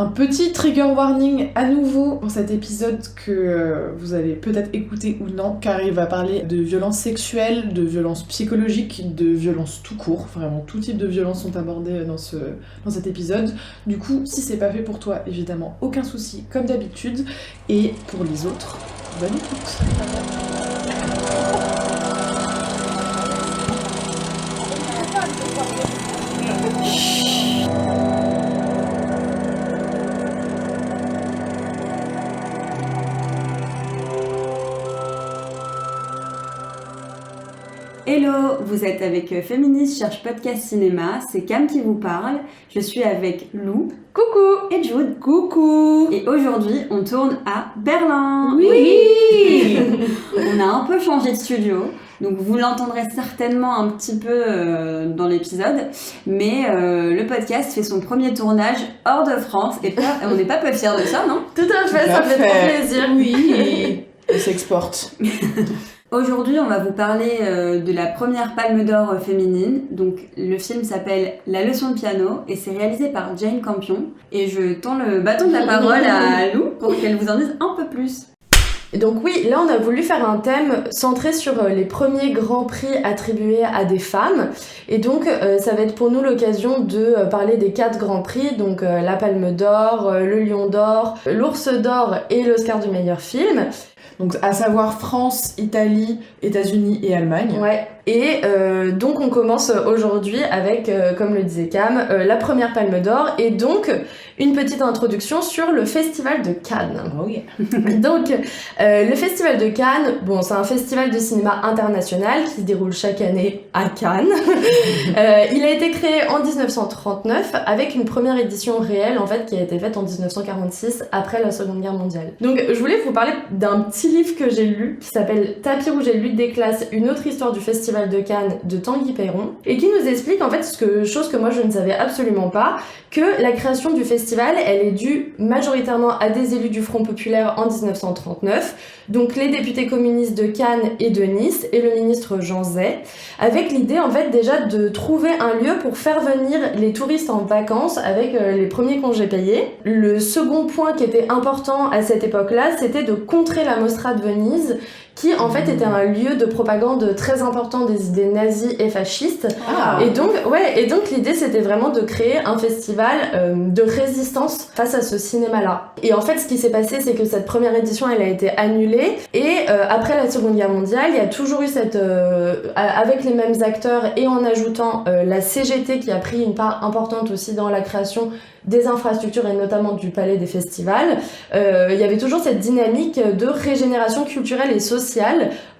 Un petit trigger warning à nouveau pour cet épisode que vous allez peut-être écouter ou non, car il va parler de violences sexuelles, de violences psychologiques, de violences tout court. Vraiment, tout type de violences sont abordées dans cet épisode. Du coup, si c'est pas fait pour toi, évidemment, aucun souci, comme d'habitude. Et pour les autres, bonne écoute. Hello, vous êtes avec Féministe Cherche Podcast Cinéma, c'est Cam qui vous parle. Je suis avec Lou. Coucou. Et Jude. Coucou. Et aujourd'hui, on tourne à Berlin. Oui. On a un peu changé de studio, donc vous l'entendrez certainement un petit peu dans l'épisode, mais le podcast fait son premier tournage hors de France et on n'est pas peu fiers de ça, non? Tout à fait, ça fait trop plaisir. Oui, on s'exporte. Aujourd'hui, on va vous parler de la première Palme d'Or féminine. Donc, le film s'appelle La leçon de piano et c'est réalisé par Jane Campion. Et je tends le bâton de la parole à Lou pour qu'elle vous en dise un peu plus. Et donc oui, là on a voulu faire un thème centré sur les premiers grands prix attribués à des femmes. Et donc ça va être pour nous l'occasion de parler des 4 grands prix, donc la Palme d'Or, le Lion d'Or, l'Ours d'Or et l'Oscar du meilleur film. Donc à savoir France, Italie, États-Unis et Allemagne. Ouais. Et donc on commence aujourd'hui avec, comme le disait Cam, la première Palme d'Or et donc une petite introduction sur le Festival de Cannes. Oh yeah. Donc le Festival de Cannes, bon c'est un festival de cinéma international qui se déroule chaque année à Cannes. Il a été créé en 1939 avec une première édition réelle en fait qui a été faite en 1946 après la Seconde Guerre mondiale. Donc je voulais vous parler d'un petit livre que j'ai lu qui s'appelle Tapis rouge et lutte des classes, une autre histoire du Festival de Cannes de Tanguy Peyron et qui nous explique en fait chose que moi je ne savais absolument pas, que la création du festival elle est due majoritairement à des élus du Front Populaire en 1939, donc les députés communistes de Cannes et de Nice et le ministre Jean Zay, avec l'idée en fait déjà de trouver un lieu pour faire venir les touristes en vacances avec les premiers congés payés. Le second point qui était important à cette époque-là, c'était de contrer la Mostra de Venise, qui en fait était un lieu de propagande très important des idées nazies et fascistes. Ah. Et donc l'idée c'était vraiment de créer un festival de résistance face à ce cinéma-là. Et en fait ce qui s'est passé c'est que cette première édition elle a été annulée et après la Seconde Guerre mondiale il y a toujours eu cette avec les mêmes acteurs et en ajoutant la CGT qui a pris une part importante aussi dans la création des infrastructures et notamment du palais des festivals, il y avait toujours cette dynamique de régénération culturelle et sociale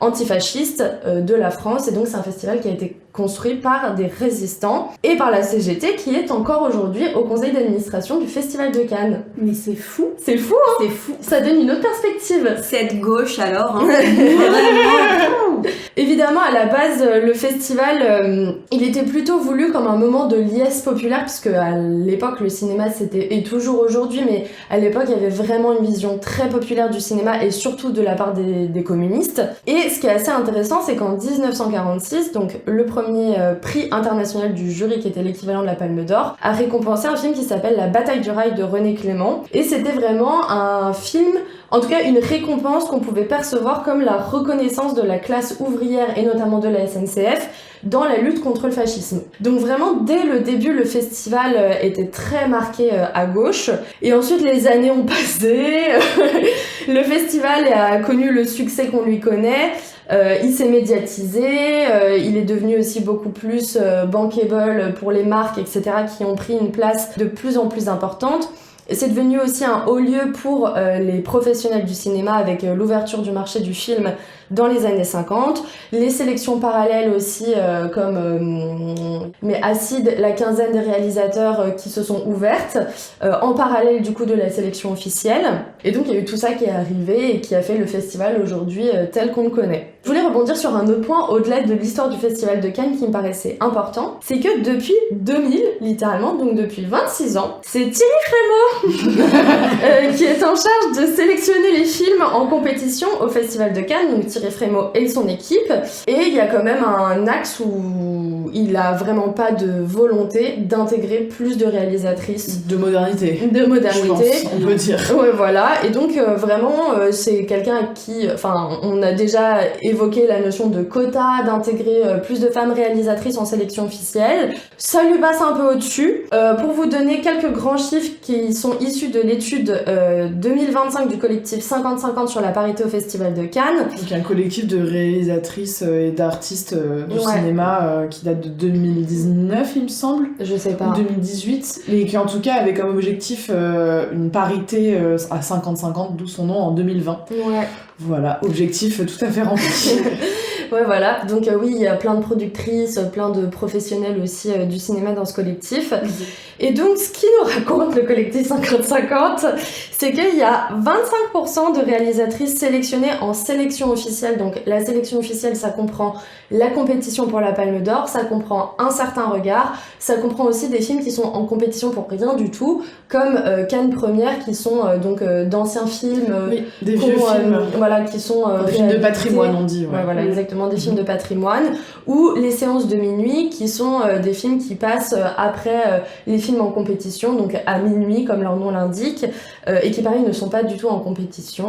antifasciste de la France et donc c'est un festival qui a été construit par des résistants et par la CGT qui est encore aujourd'hui au conseil d'administration du Festival de Cannes. Mais c'est fou. C'est fou hein. C'est fou. Ça donne une autre perspective. Cette gauche alors, hein. Vraiment. Évidemment, à la base, le festival, il était plutôt voulu comme un moment de liesse populaire, puisque à l'époque, le cinéma, c'était, et toujours aujourd'hui, mais à l'époque, il y avait vraiment une vision très populaire du cinéma, et surtout de la part des communistes. Et ce qui est assez intéressant, c'est qu'en 1946, donc le premier prix international du jury, qui était l'équivalent de la Palme d'Or, a récompensé un film qui s'appelle La Bataille du Rail de René Clément, et c'était vraiment un film, en tout cas une récompense qu'on pouvait percevoir comme la reconnaissance de la classe ouvrière et notamment de la SNCF dans la lutte contre le fascisme. Donc vraiment dès le début le festival était très marqué à gauche et ensuite les années ont passé, le festival a connu le succès qu'on lui connaît. Il s'est médiatisé, il est devenu aussi beaucoup plus bankable pour les marques, etc., qui ont pris une place de plus en plus importante. C'est devenu aussi un haut lieu pour les professionnels du cinéma avec l'ouverture du marché du film dans les années 50, les sélections parallèles aussi mais Acide, la quinzaine des réalisateurs qui se sont ouvertes en parallèle du coup de la sélection officielle. Et donc il y a eu tout ça qui est arrivé et qui a fait le festival aujourd'hui tel qu'on le connaît. Je voulais rebondir sur un autre point au-delà de l'histoire du Festival de Cannes qui me paraissait important, c'est que depuis 2000, littéralement, donc depuis 26 ans, c'est Thierry Frémaux qui est en charge de sélectionner les films en compétition au Festival de Cannes, donc Thierry Frémaux et son équipe. Et il y a quand même un axe où il a vraiment pas de volonté d'intégrer plus de réalisatrices. De modernité. De modernité. Je pense, on peut dire. Ouais, voilà. Et donc, vraiment, c'est quelqu'un à qui... Enfin, on a déjà évoqué la notion de quota, d'intégrer plus de femmes réalisatrices en sélection officielle. Ça lui passe un peu au-dessus. Pour vous donner quelques grands chiffres qui sont issus de l'étude 2025 du collectif 50-50 sur la parité au Festival de Cannes. Donc un collectif de réalisatrices et d'artistes du cinéma qui date de 2019, il me semble. Je sais pas. Ou 2018. Mais qui en tout cas avait comme objectif une parité à 50-50, d'où son nom, en 2020. Ouais. Voilà, objectif tout à fait rempli. Ouais, voilà. Donc oui, il y a plein de productrices, plein de professionnels aussi du cinéma dans ce collectif. Et donc, ce qui nous raconte le collectif 50-50, c'est qu'il y a 25% de réalisatrices sélectionnées en sélection officielle. Donc, la sélection officielle, ça comprend la compétition pour la Palme d'Or, ça comprend Un certain regard, ça comprend aussi des films qui sont en compétition pour rien du tout, comme Cannes Première, qui sont donc d'anciens films. Oui, des vieux films. Voilà, qui sont des films de patrimoine, on dit. Ouais, voilà, exactement, des films de patrimoine. Ou les séances de minuit, qui sont des films qui passent après les films en compétition, donc à minuit, comme leur nom l'indique, et qui, pareil, ne sont pas du tout en compétition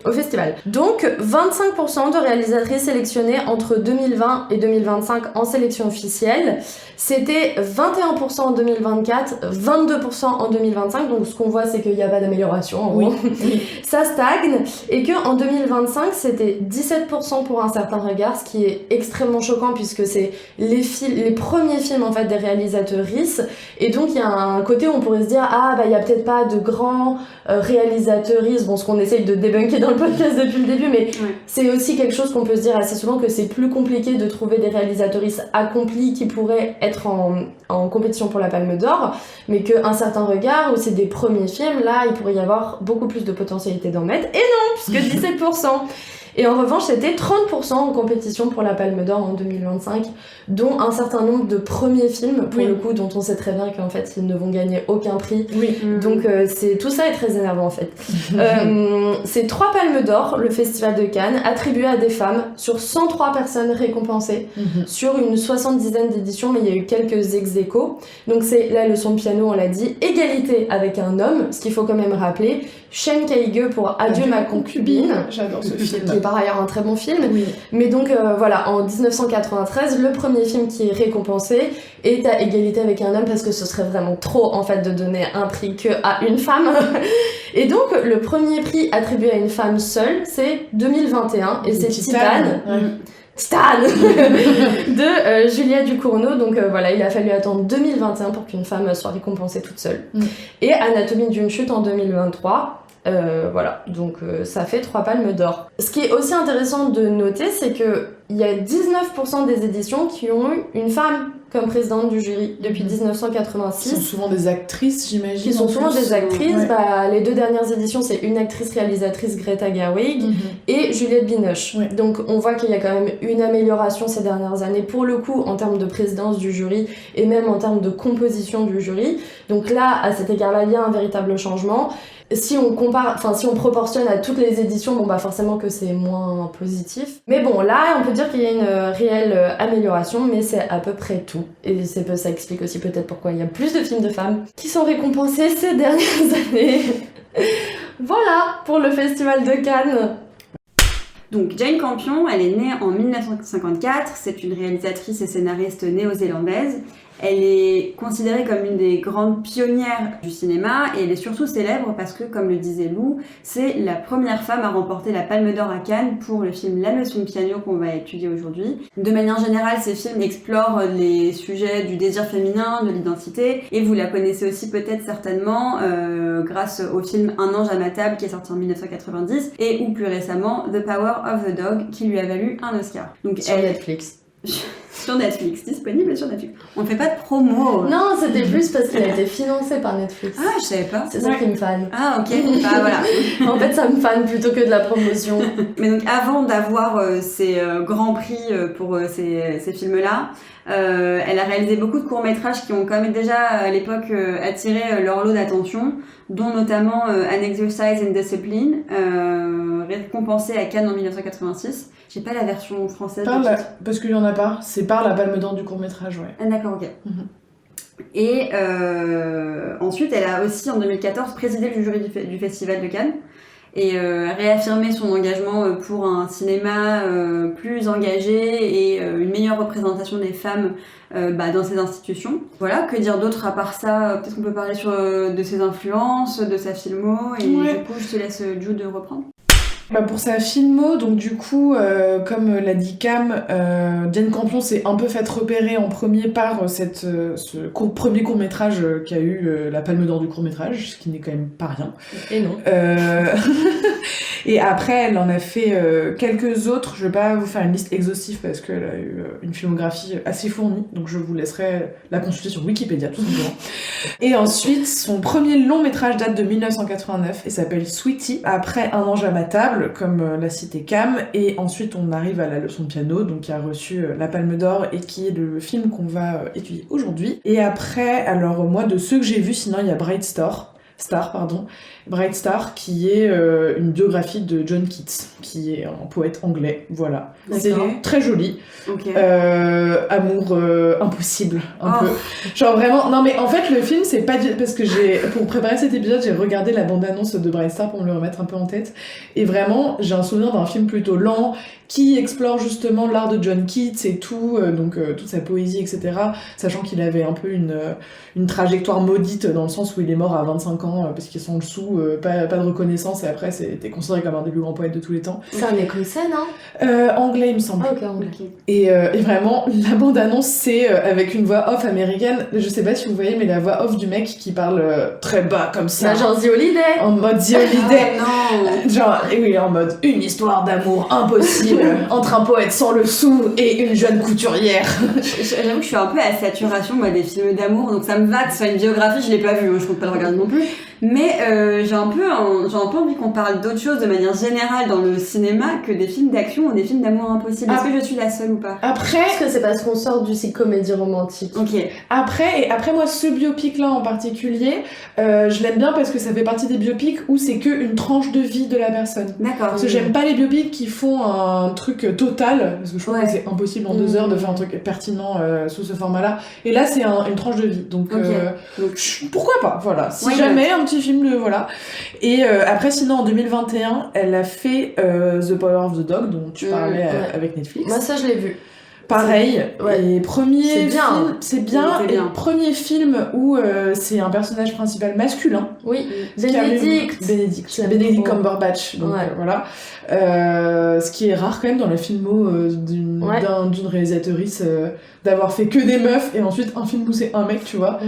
au festival. Donc, 25% de réalisatrices sélectionnées entre 2020 et 2025 en sélection officielle. C'était 21% en 2024, 22% en 2025, donc ce qu'on voit, c'est qu'il n'y a pas d'amélioration, en gros. Oui. Ça stagne, et qu'en 2025, c'était 17% pour Un certain regard, ce qui est extrêmement choquant, puisque c'est les premiers films, en fait, des réalisatrices, et donc il y a un côté où on pourrait se dire, ah, bah, il n'y a peut-être pas de grands réalisatrices, bon, ce qu'on essaye de débunker dans le podcast depuis le début, mais c'est aussi quelque chose qu'on peut se dire assez souvent, que c'est plus compliqué de trouver des réalisatrices accomplies qui pourraient être en compétition pour la Palme d'Or, mais qu'un certain regard, où c'est des premiers films, là, il pourrait y avoir beaucoup plus de potentialité d'en mettre, et non, puisque 17%. Et en revanche, c'était 30% en compétition pour la Palme d'Or en 2025, dont un certain nombre de premiers films, pour le coup, dont on sait très bien qu'en fait, ils ne vont gagner aucun prix. Oui. Donc, tout ça est très énervant, en fait. C'est 3 Palmes d'Or, le Festival de Cannes, attribuées à des femmes, sur 103 personnes récompensées, sur une 70aine d'éditions, mais il y a eu quelques ex-aequo. Donc, c'est La leçon de piano, on l'a dit, égalité avec un homme, ce qu'il faut quand même rappeler, Shane Kaige pour Adieu ma concubine. J'adore ce film. Qui est par ailleurs un très bon film. Oui. Mais donc voilà, en 1993, le premier film qui est récompensé est à égalité avec un homme, parce que ce serait vraiment trop en fait de donner un prix que à une femme. Et donc le premier prix attribué à une femme seule, c'est 2021 et c'est Titane. Titane de Julia Ducournau. Donc voilà, il a fallu attendre 2021 pour qu'une femme soit récompensée toute seule. Et Anatomie d'une chute en 2023. Voilà, donc ça fait 3 palmes d'or. Ce qui est aussi intéressant de noter, c'est que il y a 19% des éditions qui ont eu une femme comme présidente du jury depuis 1986. Qui sont souvent des actrices, j'imagine. Qui sont souvent des actrices. Ouais. Bah, les 2 dernières éditions, c'est une actrice-réalisatrice, Greta Gerwig, et Juliette Binoche. Ouais. Donc on voit qu'il y a quand même une amélioration ces dernières années, pour le coup, en termes de présidence du jury, et même en termes de composition du jury. Donc là, à cet égard-là, il y a un véritable changement. Si on compare, enfin si on proportionne à toutes les éditions, bon bah forcément que c'est moins positif. Mais bon, là on peut dire qu'il y a une réelle amélioration, mais c'est à peu près tout. Et ça explique aussi peut-être pourquoi il y a plus de films de femmes qui sont récompensés ces dernières années. Voilà pour le Festival de Cannes. Donc Jane Campion, elle est née en 1954, c'est une réalisatrice et scénariste néo-zélandaise. Elle est considérée comme une des grandes pionnières du cinéma et elle est surtout célèbre parce que, comme le disait Lou, c'est la première femme à remporter la Palme d'Or à Cannes pour le film La leçon de piano qu'on va étudier aujourd'hui. De manière générale, ces films explorent les sujets du désir féminin, de l'identité, et vous la connaissez aussi peut-être certainement grâce au film Un ange à ma table qui est sorti en 1990 et ou plus récemment The Power of the Dog qui lui a valu un Oscar. Donc sur Netflix. Sur Netflix, disponible sur Netflix. On ne fait pas de promo. Non, c'était plus parce qu'il a été financé par Netflix. Ah, je savais pas. C'est ça qui me fan. Ah, ok. Bah voilà. En fait, ça me fan plutôt que de la promotion. Mais donc, avant d'avoir ces grands prix pour ces films-là, elle a réalisé beaucoup de courts-métrages qui ont quand même déjà à l'époque attiré leur lot d'attention, dont notamment An Exercise in Discipline, récompensé à Cannes en 1986. J'ai pas la version française. Parce qu'il y en a pas, c'est par la Palme d'Or du court-métrage, ouais. Ah, d'accord, ok. Et ensuite, elle a aussi en 2014 présidé le jury du Festival de Cannes et réaffirmé son engagement pour un cinéma plus engagé et une meilleure représentation des femmes dans ces institutions. Voilà, que dire d'autre à part ça? Peut-être qu'on peut parler de ses influences, de sa filmo, et du coup je te laisse Jude reprendre. Pour sa filmo, donc du coup, comme l'a dit Cam, Jane Campion s'est un peu fait repérer en premier par ce premier court-métrage qui a eu la Palme d'Or du court-métrage, ce qui n'est quand même pas rien. Et non. Et après, elle en a fait quelques autres. Je vais pas vous faire une liste exhaustive parce qu'elle a eu une filmographie assez fournie, donc je vous laisserai la consulter sur Wikipédia, tout simplement. Et ensuite, son premier long-métrage date de 1989 et s'appelle Sweetie. Après Un ange à ma table, comme l'a cité Cam, et ensuite on arrive à La leçon de piano, donc qui a reçu la Palme d'Or et qui est le film qu'on va étudier aujourd'hui. Et après, alors moi de ceux que j'ai vus, sinon il y a Bright Star, qui est une biographie de John Keats, qui est un poète anglais, voilà. C'est très joli. Okay. Amour impossible, un peu. Genre vraiment, non mais en fait le film c'est pas parce que pour préparer cet épisode, j'ai regardé la bande-annonce de Bright Star pour me le remettre un peu en tête, et vraiment j'ai un souvenir d'un film plutôt lent, qui explore justement l'art de John Keats et tout, donc toute sa poésie, etc. Sachant qu'il avait un peu une trajectoire maudite dans le sens où il est mort à 25 ans parce qu'ils sont dessous, pas de reconnaissance, et après c'était considéré comme un des plus grands poètes de tous les temps. C'est un écossais, non? Anglais, il me semble. Ok, anglais. Et vraiment, la bande-annonce, c'est avec une voix off américaine. Je sais pas si vous voyez, mais la voix off du mec qui parle très bas comme ça. Genre The Holiday. En mode The Holiday. Non. Genre, et oui, en mode une histoire d'amour impossible entre un poète sans le sou et une jeune couturière. J'avoue que je suis un peu à saturation moi, des films d'amour, donc ça me va que ce soit une biographie, je l'ai pas vu, je compte pas le regarder non plus. Mais j'ai un peu envie qu'on parle d'autre chose de manière générale dans le cinéma que des films d'action ou des films d'amour impossible. Est-ce que je suis la seule ou pas? Après... Est-ce que c'est parce qu'on sort du cycle comédie romantique? Ok. Après moi, ce biopic-là en particulier, je l'aime bien parce que ça fait partie des biopics où c'est qu'une tranche de vie de la personne. D'accord. Parce que j'aime pas les biopics qui font un truc total, parce que je trouve que c'est impossible en 2 heures de faire un truc pertinent sous ce format-là. Et là, c'est une tranche de vie. Donc, pourquoi pas, voilà. Si jamais, un petit film de... Voilà. Et après, sinon, en 2021, elle a fait The Power of the Dog, dont tu parlais avec Netflix. Moi, ça, je l'ai vu. Pareil, et c'est bien. Et premier film où c'est un personnage principal masculin. Oui, Benedict Cumberbatch, donc voilà. Ce qui est rare quand même dans la filmo d'une réalisatrice d'avoir fait que des meufs et ensuite un film où c'est un mec, tu vois.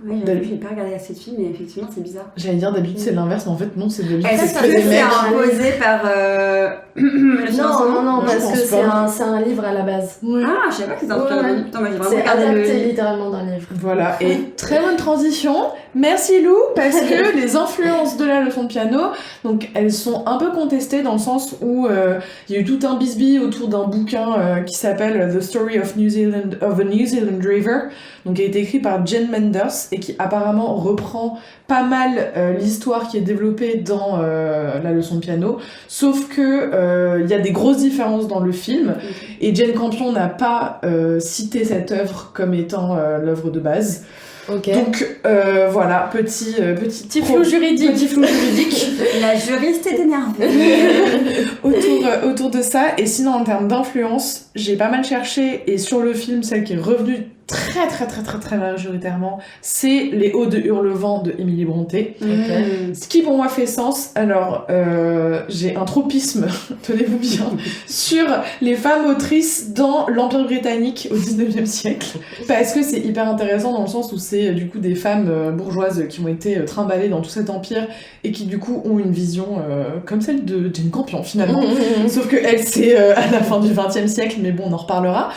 J'ai pas regardé assez de films, mais effectivement c'est bizarre. J'allais dire d'habitude c'est l'inverse, mais en fait non, c'est d'habitude c'est que c'est imposé par non, parce que c'est un livre à la base. Ah, je savais pas que c'était un livre. Putain, moi j'ai vraiment c'est adapté littéralement d'un livre. Voilà, et très bonne transition. Merci Lou, parce que les influences de la leçon de piano, donc elles sont un peu contestées dans le sens où il y a eu tout un bisbille autour d'un bouquin qui s'appelle The Story of a New Zealand River, donc qui a été écrit par Jane Menders et qui apparemment reprend pas mal l'histoire qui est développée dans la leçon de piano, sauf que il y a des grosses différences dans le film et Jane Campion n'a pas cité cette œuvre comme étant l'œuvre de base. Okay. Donc voilà, petit flou juridique. Petit flou juridique. La juriste est énervée. autour de ça. Et sinon, en termes d'influence, j'ai pas mal cherché, et sur le film, celle qui est revenue très majoritairement, c'est Les Hauts de Hurlevent de Émilie Brontë. Ce qui pour moi fait sens. Alors, j'ai un tropisme, tenez-vous bien, sur les femmes autrices dans l'Empire britannique au 19e siècle, parce que c'est hyper intéressant dans le sens où c'est du coup des femmes bourgeoises qui ont été trimballées dans tout cet empire et qui du coup ont une vision comme celle de Jane Campion finalement. Sauf que elle c'est à la fin du 20e siècle, mais bon, on en reparlera.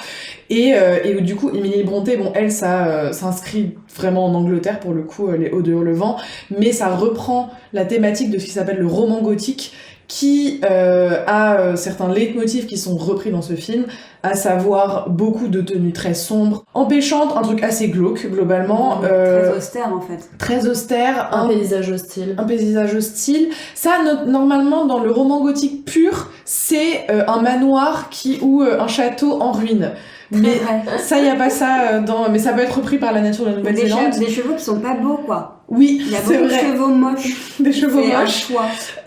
et où du coup Émilie Brontë, bon elle ça s'inscrit vraiment en Angleterre pour le coup, les Hauts de Haut-le-Vent, mais ça reprend la thématique de ce qui s'appelle le roman gothique, qui a certains leitmotifs qui sont repris dans ce film, à savoir beaucoup de tenues très sombres, empêchantes, un truc assez glauque globalement. Très austère en fait. Très austère. Un paysage hostile. Un paysage hostile. Ça, normalement, dans le roman gothique pur, c'est un manoir ou un château en ruine. Mais ça, y a pas ça mais ça peut être repris par la nature de la Nouvelle-Zélande. Des chevaux qui sont pas beaux, quoi. Oui, il y a c'est beaucoup vrai. de chevaux moches. Des chevaux moches.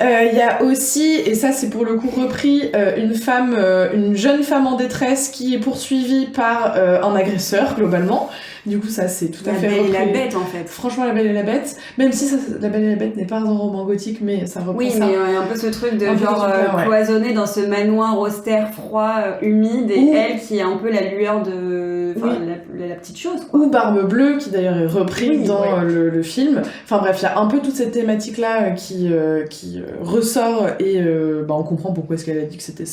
Il y a aussi, et ça c'est pour le coup repris, une jeune femme en détresse qui est poursuivie par un agresseur globalement. Du coup ça c'est tout à fait repris. La Belle et la Bête en fait. Franchement La Belle et la Bête, même si La Belle et la Bête n'est pas un roman gothique, mais ça reprend ça. Oui, mais un peu ce truc de cloisonné dans ce manoir austère, froid, humide, et elle qui est un peu la lueur de... la petite chose, quoi. Ou Barbe Bleue, qui d'ailleurs est repris dans le film. Enfin bref, il y a un peu toute cette thématique-là qui ressort, et on comprend pourquoi est-ce qu'elle a dit que c'était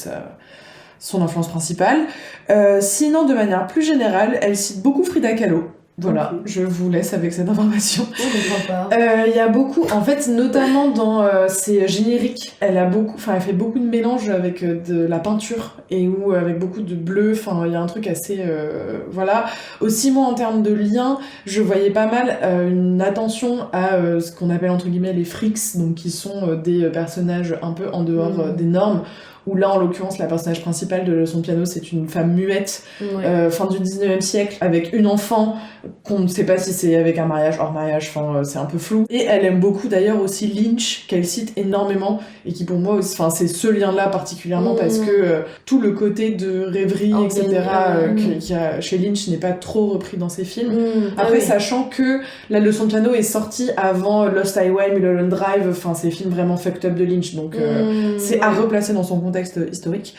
son influence principale. Sinon, de manière plus générale, elle cite beaucoup Frida Kahlo. Voilà, je vous laisse avec cette information. Il y a beaucoup, en fait, notamment dans ses génériques, elle fait beaucoup de mélanges avec de la peinture et avec beaucoup de bleu. Enfin, il y a un truc assez, voilà. Aussi, moi, en termes de liens, je voyais pas mal une attention à ce qu'on appelle entre guillemets les freaks, donc qui sont des personnages un peu en dehors des normes. Où là, en l'occurrence, la personnage principale de Leçon de piano, c'est une femme muette, fin du 19e siècle, avec une enfant, qu'on ne sait pas si c'est avec un mariage, hors mariage, c'est un peu flou. Et elle aime beaucoup d'ailleurs aussi Lynch, qu'elle cite énormément, et qui pour moi, c'est ce lien-là particulièrement, parce que tout le côté de rêverie, etc., qu'il y a chez Lynch n'est pas trop repris dans ses films. Après, sachant que la Leçon de piano est sortie avant Lost Highway, Mulholland Drive, ces films vraiment fucked up de Lynch, donc c'est à replacer dans son contexte historique.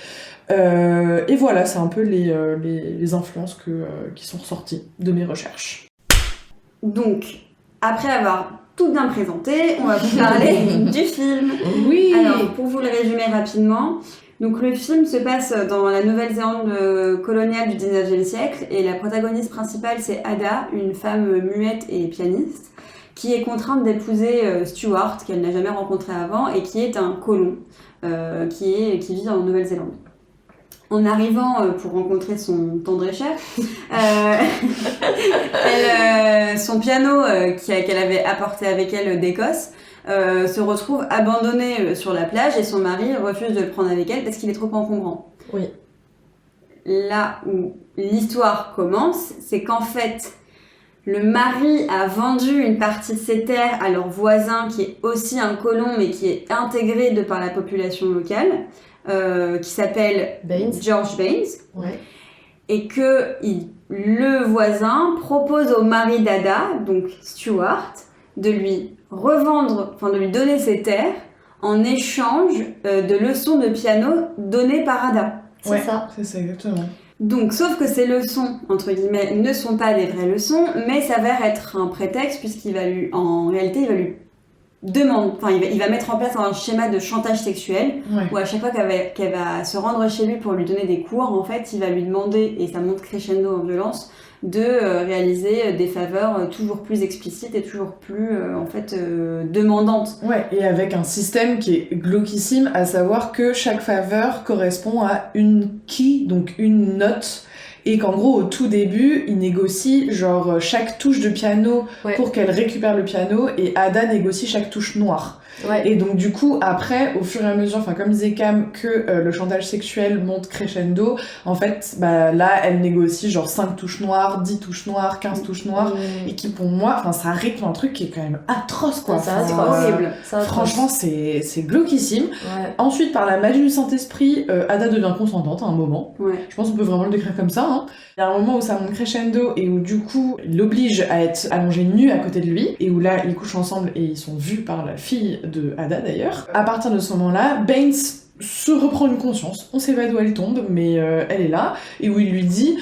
Et voilà, c'est un peu les influences qui sont ressorties de mes recherches. Donc, après avoir tout bien présenté, on va vous parler du film. Oui. Alors, pour vous le résumer rapidement, donc le film se passe dans la Nouvelle-Zélande coloniale du 19e siècle, et la protagoniste principale, c'est Ada, une femme muette et pianiste, qui est contrainte d'épouser Stuart, qu'elle n'a jamais rencontré avant, et qui est un colon. Qui vit en Nouvelle-Zélande. En arrivant pour rencontrer son tendre et cher, son piano qu'elle avait apporté avec elle d'Écosse se retrouve abandonné sur la plage, et son mari refuse de le prendre avec elle parce qu'il est trop encombrant. Oui. Là où l'histoire commence, c'est qu'en fait, le mari a vendu une partie de ses terres à leur voisin, qui est aussi un colon, mais qui est intégré de par la population locale, qui s'appelle George Baines. Ouais. Et que le voisin propose au mari d'Ada, donc Stuart, de lui donner ses terres en échange de leçons de piano données par Ada. C'est ça. C'est ça, exactement. Donc, sauf que ces leçons, entre guillemets, ne sont pas des vraies leçons, mais s'avèrent être un prétexte, puisqu'il va lui il va mettre en place un schéma de chantage sexuel, où à chaque fois qu'elle va se rendre chez lui pour lui donner des cours, en fait, il va lui demander, et ça monte crescendo en violence, de réaliser des faveurs toujours plus explicites et toujours plus, demandantes. Ouais, et avec un système qui est glauquissime, à savoir que chaque faveur correspond à une key, donc une note, et qu'en gros, au tout début, il négocie genre chaque touche de piano pour qu'elle récupère le piano, et Ada négocie chaque touche noire. Ouais. Et donc du coup, après, au fur et à mesure, comme disait Cam, que le chantage sexuel monte crescendo, en fait, là, elle négocie genre 5 touches noires, 10 touches noires, 15 touches noires, et qui pour moi, ça rythme un truc qui est quand même atroce, quoi. C'est horrible. Franchement, c'est glauquissime. Ouais. Ensuite, par la magie du Saint-Esprit, Ada devient consentante à un moment. Ouais. Je pense qu'on peut vraiment le décrire comme ça. Hein. Il y a un moment où ça monte crescendo et où du coup, il l'oblige à être allongé nu à côté de lui, et où là, ils couchent ensemble et ils sont vus par la fille de Ada d'ailleurs. À partir de ce moment-là, Baines se reprend une conscience. On sait pas d'où elle tombe, mais elle est là. Et où il lui dit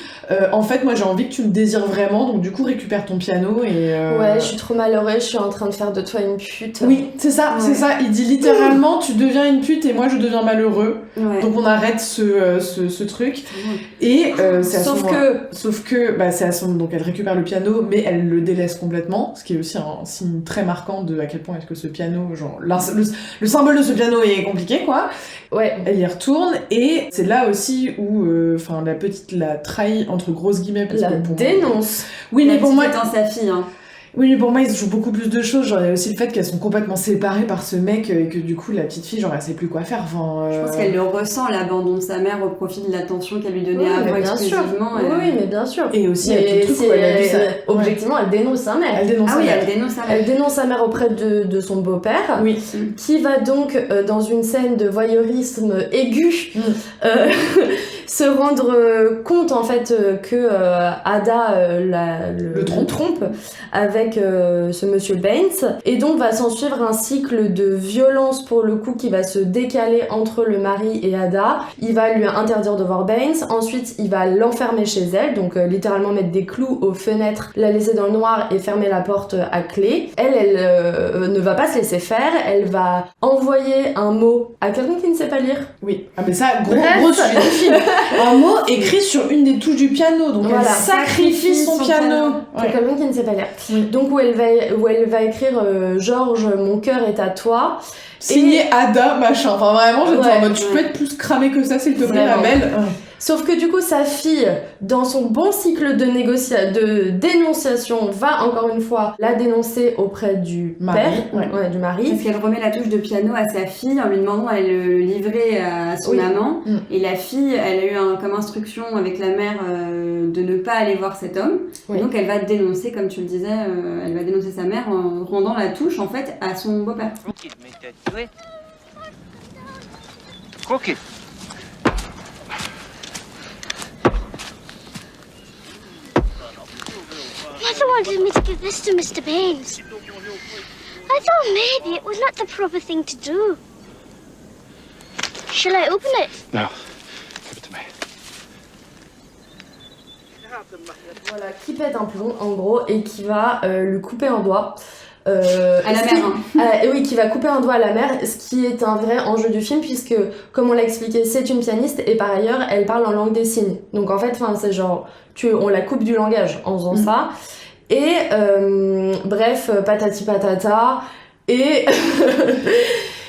en fait, moi j'ai envie que tu me désires vraiment, donc du coup récupère ton piano et. Ouais, je suis trop malheureux, je suis en train de faire de toi une pute. Oui, c'est ça, c'est ça. Il dit littéralement tu deviens une pute et moi je deviens malheureux. Ouais. Donc on arrête ce truc. Et c'est à Sauf que bah, c'est à son. Donc elle récupère le piano, mais elle le délaisse complètement, ce qui est aussi un signe très marquant de à quel point est-ce que ce piano, genre le symbole de ce piano est compliqué, quoi. Ouais. Elle y retourne et c'est là aussi où la petite la trahit entre grosses guillemets parce La que pour dénonce. Oui, mais pour moi étant sa fille, hein. Oui, mais pour moi, il se joue beaucoup plus de choses. Genre, il y a aussi le fait qu'elles sont complètement séparées par ce mec et que du coup, la petite fille, genre, elle sait plus quoi faire. Enfin, Je pense qu'elle le ressent, l'abandon de sa mère au profit de l'attention qu'elle lui donnait avant exclusivement. Oui, mais bien sûr. Et aussi, il y a tout le truc où elle a vu ça. Objectivement, elle dénonce sa mère. Elle dénonce sa mère. Elle dénonce sa mère. Elle dénonce sa mère auprès de son beau-père. Oui. Qui va donc, dans une scène de voyeurisme aigu, se rendre compte en fait que Ada le trompe avec ce monsieur Baines, et donc va s'en suivre un cycle de violence pour le coup qui va se décaler entre le mari et Ada. Il va lui interdire de voir Baines, ensuite il va l'enfermer chez elle, donc littéralement mettre des clous aux fenêtres, la laisser dans le noir et fermer la porte à clé. Elle ne va pas se laisser faire, elle va envoyer un mot à quelqu'un qui ne sait pas lire. Oui, ah mais ça, gros sujet du film. Un mot écrit sur une des touches du piano, donc voilà, elle sacrifie son piano. Pour quelqu'un qui ne sait pas lire. Oui. Donc où elle va écrire Georges, mon cœur est à toi. Signé Ada, machin. Enfin vraiment, j'étais en mode, tu peux être plus cramé que ça, s'il te plaît, ma belle. Sauf que du coup, sa fille, dans son bon cycle de dénonciation, va encore une fois la dénoncer auprès du père, du mari. Parce qu'elle remet la touche de piano à sa fille en lui demandant d'aller le livrer à son amant. Et la fille, elle a eu comme instruction avec la mère de ne pas aller voir cet homme. Et donc elle va dénoncer, comme tu le disais, elle va dénoncer sa mère en rendant la touche en fait à son beau-père. Cookie. Mother wanted me to give this to Mr. Baines. I thought maybe it was not the proper thing to do. Shall I open it? No. Give it to me. Voilà, qui pète un plomb en gros et qui va lui couper un doigt. À la mère. Et oui, qui va couper un doigt à la mère, ce qui est un vrai enjeu du film puisque, comme on l'a expliqué, c'est une pianiste et par ailleurs elle parle en langue des signes. Donc en fait, c'est genre, on la coupe du langage en faisant ça. Et bref, patati patata. Et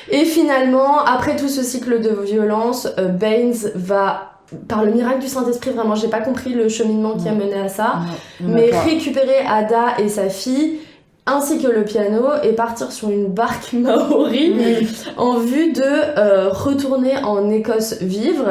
et finalement, après tout ce cycle de violence, Baines va, par le miracle du Saint-Esprit, vraiment, j'ai pas compris le cheminement qui a mené à ça, mais récupérer Ada et sa fille ainsi que le piano et partir sur une barque maori en vue de retourner en Écosse vivre.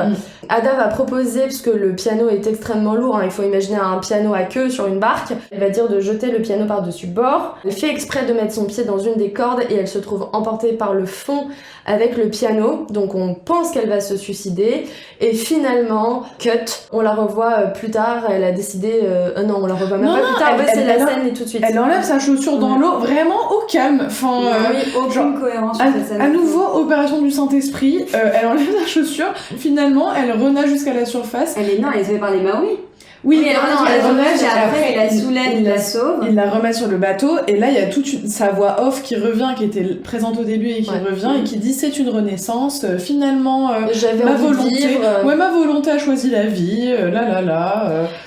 Ada va proposer, parce que le piano est extrêmement lourd, il faut imaginer un piano à queue sur une barque, elle va dire de jeter le piano par-dessus bord. Elle fait exprès de mettre son pied dans une des cordes et elle se trouve emportée par le fond avec le piano, donc on pense qu'elle va se suicider et finalement, cut, on la revoit plus tard, elle a décidé, non on la revoit même pas plus tard, c'est la scène et tout de suite. Elle enlève sa chaussure dans l'eau, vraiment au calme, enfin, aucune cohérence sur cette scène. À nouveau, opération du Saint-Esprit, elle enlève sa chaussure, finalement elle renage jusqu'à la surface. Elle est sauvée par les Maoris. Oui, elle renage et après il la soulève, il la sauve. Il la remet sur le bateau et là il y a toute sa voix off qui revient, qui était présente au début et qui revient et qui dit c'est une renaissance, finalement ma volonté a choisi la vie,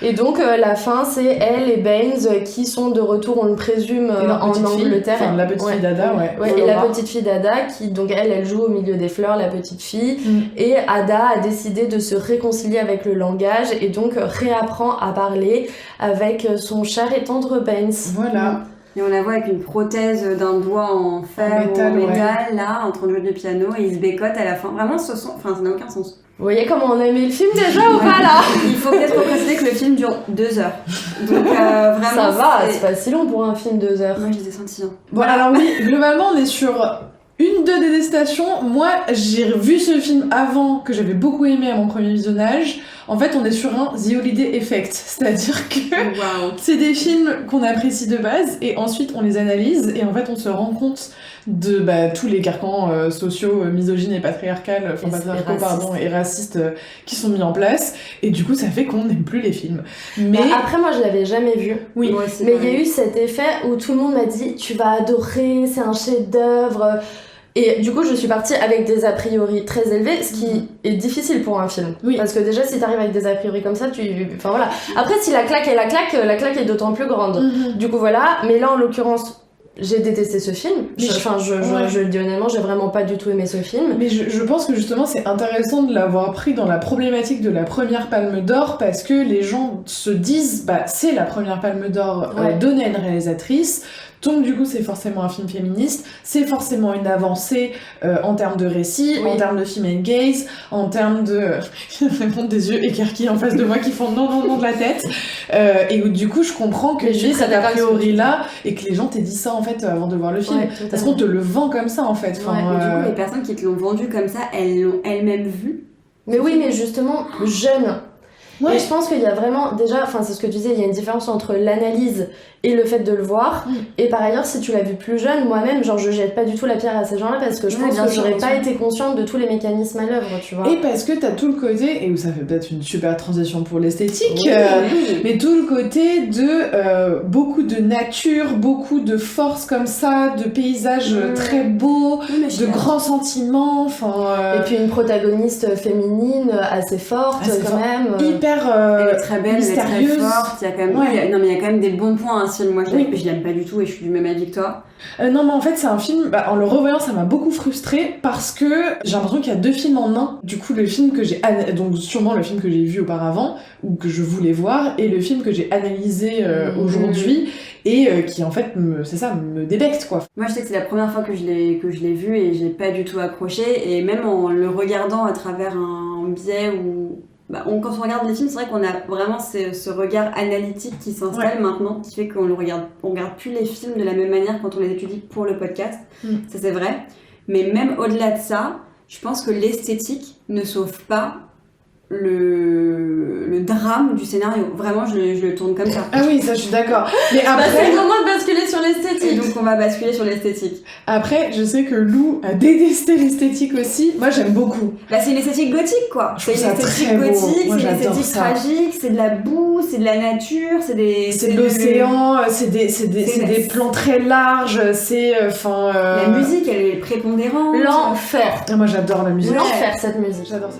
Et donc la fin c'est elle et Baines qui sont de retour, on le présume, en Angleterre. Enfin, la petite fille d'Ada, et la petite fille d'Ada qui donc elle joue au milieu des fleurs, la petite fille. Et Ada a décidé de se réconcilier avec le langage et donc réapprend à parler avec son cher et tendre Baines. Voilà. Et on la voit avec une prothèse d'un doigt en fer ou en métal, là, en train de jouer du piano, et il se bécote à la fin. Vraiment, ça n'a aucun sens. Vous voyez comment on a aimé le film déjà ou pas là? Il faut peut-être préciser que le film dure 2 heures. Donc vraiment, ça va, c'est pas si long pour un film 2 heures. Moi je les ai sentis. Bon alors oui, globalement on est sur une de détestation. Moi j'ai vu ce film avant, que j'avais beaucoup aimé à mon premier visionnage. En fait, on est sur un The Holiday Effect, c'est-à-dire que Waouh. c'est des films qu'on apprécie de base et ensuite on les analyse et en fait on se rend compte de tous les carcans sociaux, misogynes et patriarcaux, et racistes qui sont mis en place et du coup ça fait qu'on n'aime plus les films. Mais après moi je l'avais jamais vu. oui, Moi aussi, Mais il y pareil. a eu cet effet où tout le monde m'a dit tu vas adorer, c'est un chef-d'œuvre. Et du coup, je suis partie avec des a priori très élevés, ce qui est difficile pour un film. Oui. Parce que déjà, si t'arrives avec des a priori comme ça, enfin voilà. Après, si la claque est d'autant plus grande. Du coup, voilà. Mais là, en l'occurrence, j'ai détesté ce film. Mais Je le dis honnêtement, j'ai vraiment pas du tout aimé ce film. Mais je pense que justement c'est intéressant de l'avoir pris dans la problématique de la première Palme d'Or parce que les gens se disent c'est la première Palme d'Or donnée à une réalisatrice. Donc du coup c'est forcément un film féministe, c'est forcément une avancée en termes de récit, en termes de female gaze, en termes de... Il y a vraiment des yeux écarquillés en face de moi qui font non de la tête. Et où, du coup je comprends que j'ai cet a priori là et que les gens t'aient dit ça en fait avant de voir le film. Parce qu'on te le vend comme ça en fait. Mais du coup les personnes qui te l'ont vendu comme ça, elles l'ont elles-mêmes vu. Mais oui, mais justement, jeune. Ouais. Et je pense qu'il y a vraiment, déjà, c'est ce que tu disais, il y a une différence entre l'analyse et le fait de le voir. Et par ailleurs, si tu l'as vu plus jeune, moi-même, je jette pas du tout la pierre à ces gens-là parce que je pense que j'aurais pas été consciente de tous les mécanismes à l'œuvre, tu vois. Et parce que t'as tout le côté, et où ça fait peut-être une super transition pour l'esthétique, mais tout le côté de beaucoup de nature, beaucoup de force comme ça, de paysages très beaux, de grands sentiments, Et puis une protagoniste féminine assez forte quand même. Hyper elle est très belle, mystérieuse. Elle est très forte. Il y a quand même, il y a quand même des bons points. Hein, moi, je l'aime pas du tout et je suis du même avis que toi. Non, mais en fait, c'est un film, en le revoyant, ça m'a beaucoup frustrée parce que j'ai l'impression qu'il y a deux films en un. Du coup, le film que j'ai donc sûrement le film que j'ai vu auparavant ou que je voulais voir et le film que j'ai analysé aujourd'hui et qui en fait me débecte quoi. Moi, je sais que c'est la première fois que je l'ai vu et j'ai pas du tout accroché et même en le regardant à travers un biais où quand on regarde les films, c'est vrai qu'on a vraiment ce regard analytique qui s'installe maintenant, qui fait qu'on regarde plus les films de la même manière quand on les étudie pour le podcast. Ça, c'est vrai. Mais même au-delà de ça, je pense que l'esthétique ne sauve pas le drame du scénario. Vraiment, je le tourne comme ça. Ah oui, ça, je suis d'accord. Mais après... c'est le moment de basculer sur l'esthétique. Et donc, on va basculer sur l'esthétique. Après, je sais que Lou a détesté l'esthétique aussi. Moi, j'aime beaucoup. C'est une esthétique gothique, quoi. C'est une esthétique gothique, c'est une esthétique tragique, c'est de la boue, c'est de la nature, c'est de l'océan, c'est des plans très larges, La musique, elle est prépondérante. L'enfer. Moi, j'adore la musique. L'enfer, cette musique. J'adore ça.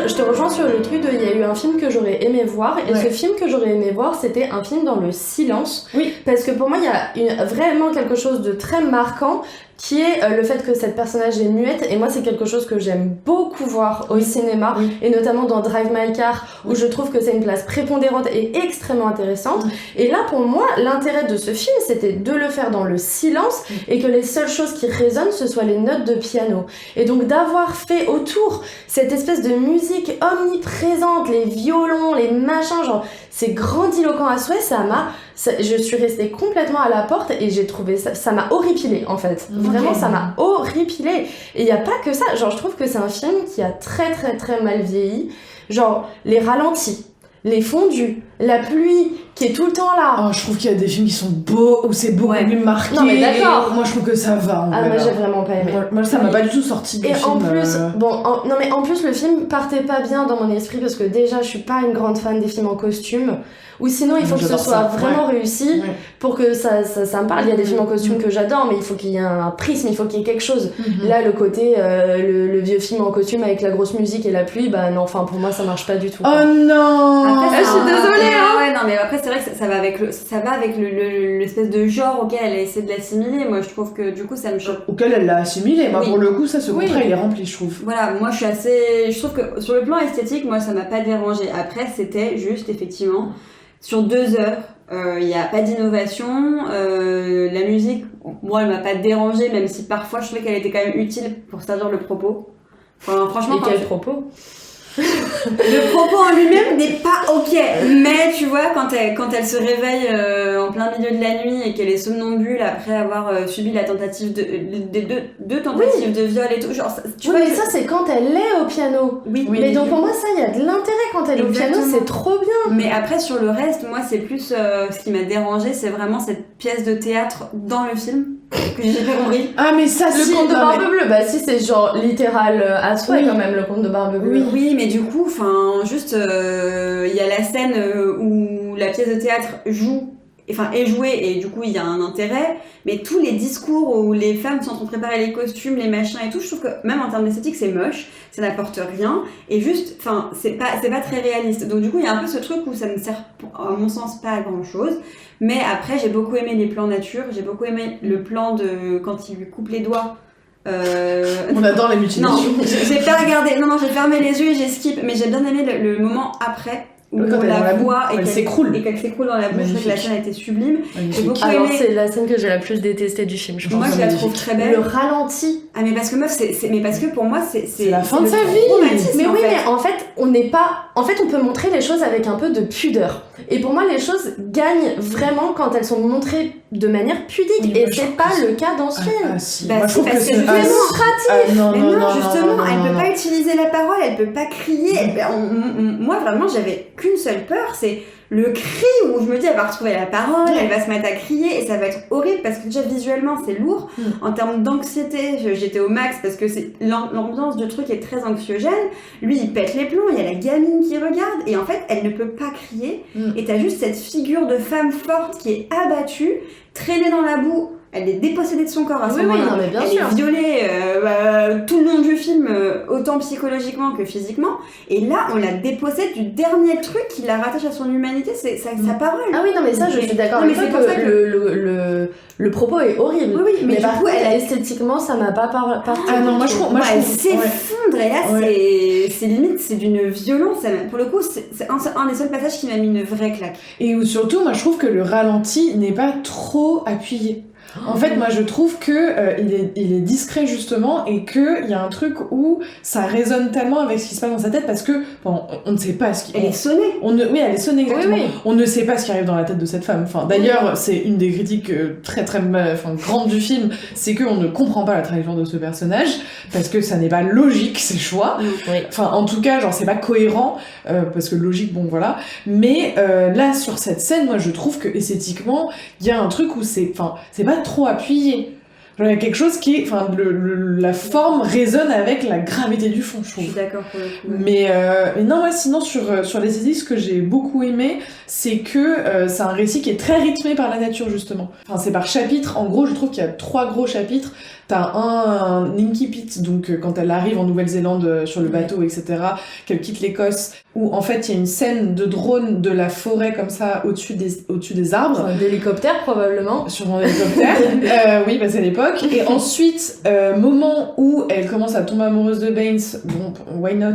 Je te rejoins sur le truc il y a eu un film que j'aurais aimé voir et ce film que j'aurais aimé voir c'était un film dans le silence parce que pour moi il y a vraiment quelque chose de très marquant qui est le fait que cette personnage est muette et moi c'est quelque chose que j'aime beaucoup voir au cinéma et notamment dans Drive My Car où je trouve que c'est une place prépondérante et extrêmement intéressante et là pour moi l'intérêt de ce film c'était de le faire dans le silence et que les seules choses qui résonnent ce soient les notes de piano et donc d'avoir fait autour cette espèce de musique omniprésente, les violons, les machins, genre c'est grandiloquent à souhait, je suis restée complètement à la porte et j'ai trouvé ça m'a horripilé en fait. Vraiment, ça m'a horripilé. Et il y a pas que ça, genre je trouve que c'est un film qui a très très très mal vieilli. Genre les ralentis, les fondus, la pluie qui est tout le temps là. Oh, je trouve qu'il y a des films qui sont beaux, où c'est beaucoup plus marqué. Non mais d'accord. Moi je trouve que ça va. Moi j'ai vraiment pas aimé. Moi ça m'a pas du tout sorti du et film. En plus, en plus le film partait pas bien dans mon esprit parce que déjà je suis pas une grande fan des films en costume. Ou sinon il faut que ce soit vraiment réussi pour que ça me parle. Il y a des films en costume que j'adore mais il faut qu'il y ait un prisme, il faut qu'il y ait quelque chose. Là le côté le vieux film en costume avec la grosse musique et la pluie, non, enfin pour moi ça marche pas du tout. Oh non. Après, je suis désolée ouais, non mais après c'est vrai que ça va avec l'espèce de genre auquel elle a essayé de l'assimiler. Moi je trouve que du coup ça me choque. Auquel elle l'a assimilé. Moi pour le coup ça ce contrat il est rempli je trouve. Voilà, moi je trouve que sur le plan esthétique moi ça m'a pas dérangé. Après c'était juste effectivement sur 2 heures. Il n'y a pas d'innovation. La musique, moi, elle m'a pas dérangée, même si parfois je trouvais qu'elle était quand même utile pour servir le propos. Enfin, franchement, Et quel propos? le propos en lui-même n'est pas ok, mais tu vois, quand elle se réveille en plein milieu de la nuit et qu'elle est somnambule après avoir subi la tentative des deux tentatives de viol et tout, genre, tu vois, mais ça c'est quand elle est au piano. oui, Mais donc pour moi ça il y a de l'intérêt quand elle est au piano, Exactement. c'est trop bien. Mais après sur le reste, moi c'est plus ce qui m'a dérangé, c'est vraiment cette pièce de théâtre dans le film que j'ai pas compris. Ah, mais ça, Le si, conte de non, Barbe Bleue, bah si c'est genre littéral à souhait Oui. quand même le conte de Barbe Bleue. Oui, mais du coup, enfin, juste, il y a la scène où la pièce de théâtre est jouée et du coup il y a un intérêt, mais tous les discours où les femmes sont en train de préparer les costumes, les machins et tout, je trouve que même en termes d'esthétique c'est moche, ça n'apporte rien et juste, enfin, c'est pas très réaliste. Donc du coup il y a un peu ce truc où ça ne sert à mon sens pas à grand chose. Mais après j'ai beaucoup aimé les plans nature, j'ai beaucoup aimé le plan de quand il lui coupe les doigts. On adore les Non, mutilations. j'ai pas regardé. Non, j'ai fermé les yeux et j'ai skip. Mais j'ai bien aimé le moment après où Quand on elle est dans la la boue, voit et elle qu'elle s'écroule. Et qu'elle s'écroule dans la boue. Je trouve que la Magnifique. scène a été sublime. J'ai Magnifique. beaucoup Alors aimé. c'est la scène que j'ai la plus détestée du film, je pense. Moi, je la magnifique. trouve très belle. Le ralenti. Ah, mais parce que meuf, mais parce que pour moi, c'est la fin de le sa vie. traumatisme, Mais en oui, fait. mais en fait, on n'est pas. En fait, on peut montrer les choses avec un peu de pudeur. Et pour moi, les choses gagnent vraiment quand elles sont montrées de manière pudique. Oui, et moi, je c'est trouve pas que le cas dans ce film. Ah, si. Bah, Moi, je si, trouve que parce que c'est justement, non, Mais non, non, non, justement, non, elle non, peut non. pas utiliser la parole, elle peut pas crier. Moi, vraiment, j'avais qu'une seule peur, c'est le cri où je me dis, elle va retrouver la parole, elle va se mettre à crier et ça va être horrible parce que déjà visuellement, c'est lourd. En termes d'anxiété, j'étais au max parce que l'ambiance du truc est très anxiogène. Lui, il pète les plombs, il y a la gamine qui regarde et en fait, elle ne peut pas crier. Et t'as juste cette figure de femme forte qui est abattue, traînée dans la boue. Elle est dépossédée de son corps à ce Oui, moment-là. non, mais bien elle sûr. est violée tout le long du film, autant psychologiquement que physiquement. Et là, on la dépossède du dernier truc qui la rattache à son humanité, c'est sa parole. Ah oui, non, mais ça, je suis d'accord Non, mais avec toi c'est pour ça que le propos est horrible. Oui, oui, mais du par coup, contre, elle a- esthétiquement, ça m'a pas parti. Ah non, moi, je trouve. elle Ouais. s'effondre et là, c'est limite, c'est d'une violence. Pour le coup, c'est un des seuls passages qui m'a mis une vraie claque. Et où surtout, moi, je trouve que le ralenti n'est pas trop appuyé. En fait, moi, je trouve que il est discret justement et que il y a un truc où ça résonne tellement avec ce qui se passe dans sa tête parce que bon, on ne sait pas ce qui. Elle est sonnée. Oui, elle est sonnée exactement. Oui, oui. On ne sait pas ce qui arrive dans la tête de cette femme. Enfin, d'ailleurs, c'est une des critiques très grandes du film, c'est qu'on ne comprend pas la trajectoire de ce personnage parce que ça n'est pas logique ses choix. Oui. Enfin, en tout cas, genre c'est pas cohérent parce que logique, bon voilà. Mais là, sur cette scène, moi, je trouve que esthétiquement, il y a un truc où c'est pas trop appuyé. Genre, il y a quelque chose qui est, la forme résonne avec la gravité du fond, je Je trouve. suis d'accord pour le coup. Mais non, moi, sinon, sur les esthétiques, ce que j'ai beaucoup aimé, c'est que c'est un récit qui est très rythmé par la nature, justement. Enfin, c'est par chapitre. En gros, je trouve qu'il y a 3 gros chapitres. T'as un incipit, donc quand elle arrive en Nouvelle-Zélande sur le bateau, etc., qu'elle quitte l'Écosse, où en fait, il y a une scène de drone de la forêt, comme ça, au-dessus des arbres. Enfin, d'hélicoptère, probablement. Sur un hélicoptère, oui, bah c'est l'époque. Et ensuite, moment où elle commence à tomber amoureuse de Baines, bon, why not,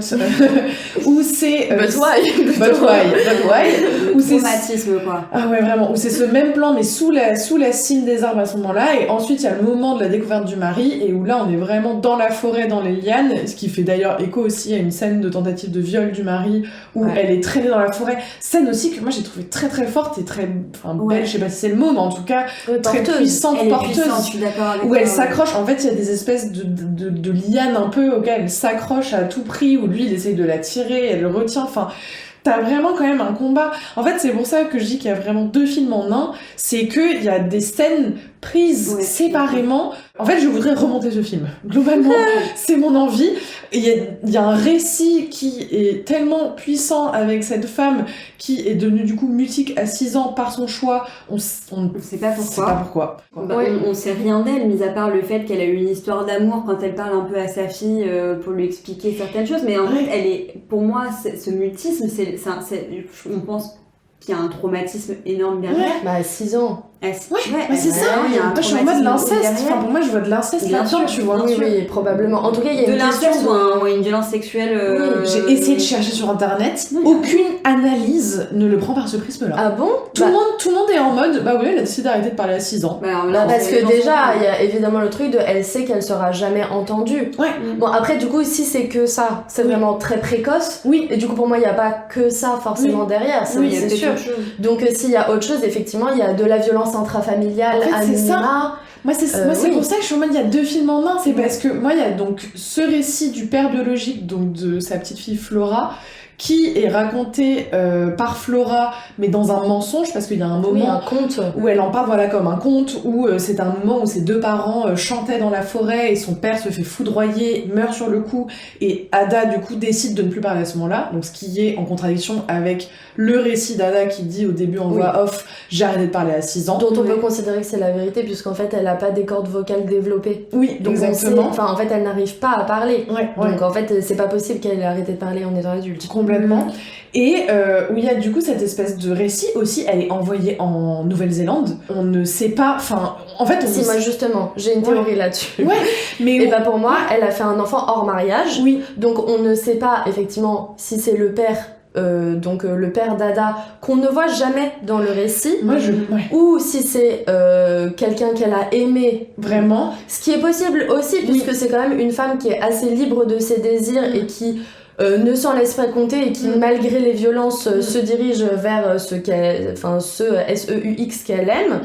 où c'est... But why? But why? Où c'est... Traumatisme, quoi. Ah ouais, vraiment, où c'est ce même plan, mais sous la cime des arbres à ce moment-là, et ensuite il y a le moment de la découverte du mari, et où là on est vraiment dans la forêt, dans les lianes, ce qui fait d'ailleurs écho aussi à une scène de tentative de viol du mari, où elle est traînée dans la forêt. Scène aussi que moi j'ai trouvé très très forte et très belle, je sais pas si c'est le mot, mais en tout cas très puissante, Elle est porteuse. puissante, je suis d'accord avec Où toi, elle ouais. s'accroche, en fait il y a des espèces de lianes un peu auxquelles elle s'accroche à tout prix, où lui il essaye de la tirer, elle le retient, enfin t'as vraiment quand même un combat. En fait c'est pour ça que je dis qu'il y a vraiment 2 films en un, c'est qu'il y a des scènes prises séparément. En fait je voudrais remonter ce film, globalement c'est mon envie. Il y a un récit qui est tellement puissant avec cette femme qui est devenue du coup mutique à 6 ans par son choix, on sait pas pourquoi. sait pas pourquoi. Bah, on sait rien d'elle, mis à part le fait qu'elle a eu une histoire d'amour quand elle parle un peu à sa fille pour lui expliquer certaines choses. Mais en fait, elle est, pour moi, ce mutisme, on pense qu'il y a un traumatisme énorme derrière. Bah, 6 ans. Ouais, c'est ça. il y a un Moi, je suis en mode traumatisme l'inceste. derrière. Enfin, pour moi, je vois de l'inceste Bien là-dedans, sûr, tu vois. Oui, probablement. En tout cas, il y a De une l'inceste question. ou une violence sexuelle. J'ai essayé de chercher sur internet, Non, aucune analyse ne le prend par ce prisme-là. Ah bon? Tout le monde est en mode, bah oui, elle a décidé d'arrêter de parler à 6 ans. Parce que déjà, il y a évidemment le truc de elle sait qu'elle sera jamais entendue. Ouais. Bon, après, du coup, si c'est que ça, c'est vraiment très précoce. Oui. Et du coup, pour moi, il n'y a pas que ça forcément derrière, Oui, il y a c'est peut-être sûr. autre chose. Donc, s'il y a autre chose, effectivement, il y a de la violence intrafamiliale, En fait, c'est ça. anonymat. Moi, c'est Oui. pour ça que je suis en mode, il y a 2 films en un. C'est parce que moi, il y a donc ce récit du père biologique, donc de sa petite fille Flora, qui est raconté par Flora, mais dans un mensonge, parce qu'il y a un moment Oui, un conte. où elle en parle comme un conte, où c'est un moment où ses 2 parents chantaient dans la forêt et son père se fait foudroyer, meurt sur le coup, et Ada du coup décide de ne plus parler à ce moment-là, donc ce qui est en contradiction avec le récit d'Ada qui dit au début en voix off « j'ai arrêté de parler à 6 ans ». Dont on peut considérer que c'est la vérité, puisqu'en fait, elle n'a pas des cordes vocales développées. Oui, Donc exactement. en fait, elle n'arrive pas à parler. Ouais. Donc en fait, c'est pas possible qu'elle ait arrêté de parler en étant adulte. Complètement. Et où il y a du coup cette espèce de récit aussi, elle est envoyée en Nouvelle-Zélande. On ne sait pas, enfin, en fait, Si, moi justement, j'ai une théorie là-dessus. Ouais, mais Et bah pour moi, elle a fait un enfant hors mariage. oui, Donc on ne sait pas effectivement si c'est le père, le père d'Ada, qu'on ne voit jamais dans le récit. moi Ou si c'est quelqu'un qu'elle a aimé. vraiment, Ce qui est possible aussi, puisque c'est quand même une femme qui est assez libre de ses désirs et qui ne s'en laisse pas compter et qui, malgré les violences, se dirige vers ce SEUX qu'elle aime.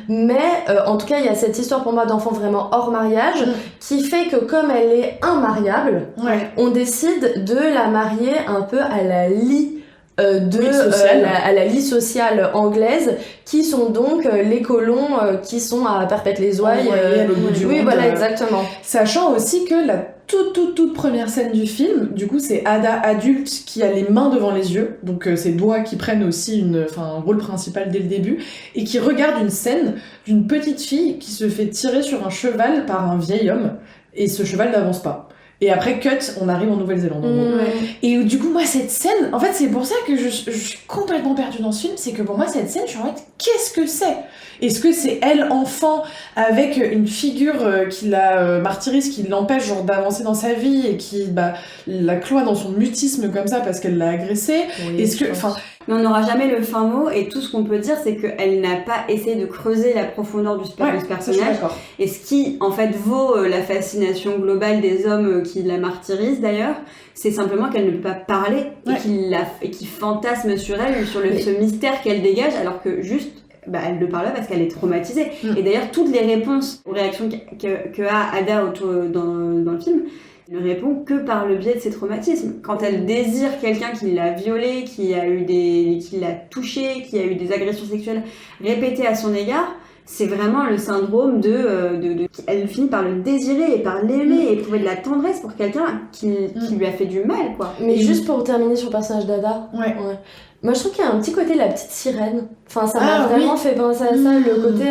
Mais en tout cas, il y a cette histoire pour moi d'enfant vraiment hors mariage qui fait que comme elle est immariable, on décide de la marier un peu à la lie à la lie sociale anglaise, qui sont donc les colons qui sont à Perpète-les-Ouailles. Envoyés à l'autre bout du Oui, monde, voilà, exactement. sachant aussi que la toute première scène du film, du coup c'est Ada adulte qui a les mains devant les yeux, donc ses doigts qui prennent aussi un rôle principal dès le début, et qui regarde une scène d'une petite fille qui se fait tirer sur un cheval par un vieil homme, et ce cheval n'avance pas. Et après, cut, on arrive en Nouvelle-Zélande. Et du coup, moi, cette scène, en fait, c'est pour ça que je suis complètement perdue dans ce film, c'est que pour moi, cette scène, je suis en mode, qu'est-ce que c'est ? Est-ce que c'est elle, enfant, avec une figure qui la martyrise, qui l'empêche genre d'avancer dans sa vie et qui la cloie dans son mutisme comme ça parce qu'elle l'a agressée ? Est-ce que, enfin, Mais on n'aura jamais le fin mot, et tout ce qu'on peut dire, c'est qu'elle n'a pas essayé de creuser la profondeur de ce ça, je suis personnage. d'accord. Et ce qui, en fait, vaut la fascination globale des hommes qui la martyrisent, d'ailleurs, c'est simplement qu'elle ne peut pas parler et qu'il fantasme sur elle, sur ce mystère qu'elle dégage, alors que juste, elle ne parle pas parce qu'elle est traumatisée. Et d'ailleurs, toutes les réponses aux réactions que a Ada dans le film, ne répond que par le biais de ses traumatismes. Quand elle désire quelqu'un qui l'a violée, qui l'a touchée, qui a eu des agressions sexuelles répétées à son égard, c'est vraiment le syndrome elle finit par le désirer et par l'aimer et éprouver de la tendresse pour quelqu'un qui lui a fait du mal, quoi. Mais juste pour terminer sur le personnage d'Ada, Ouais. moi je trouve qu'il y a un petit côt la petite sirène. Enfin, ça m'a vraiment fait penser à ça, le côté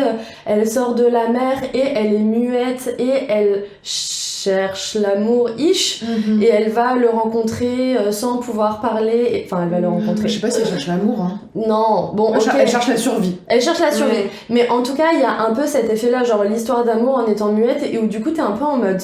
elle sort de la mer et elle est muette et elle cherche l'amour et elle va le rencontrer sans pouvoir parler. Enfin, elle va le rencontrer. Je sais pas si elle cherche l'amour, hein. Non, bon, ok. Elle cherche la survie. Elle cherche la survie. Ouais. Mais en tout cas, il y a un peu cet effet-là, genre l'histoire d'amour en étant muette, et où du coup t'es un peu en mode.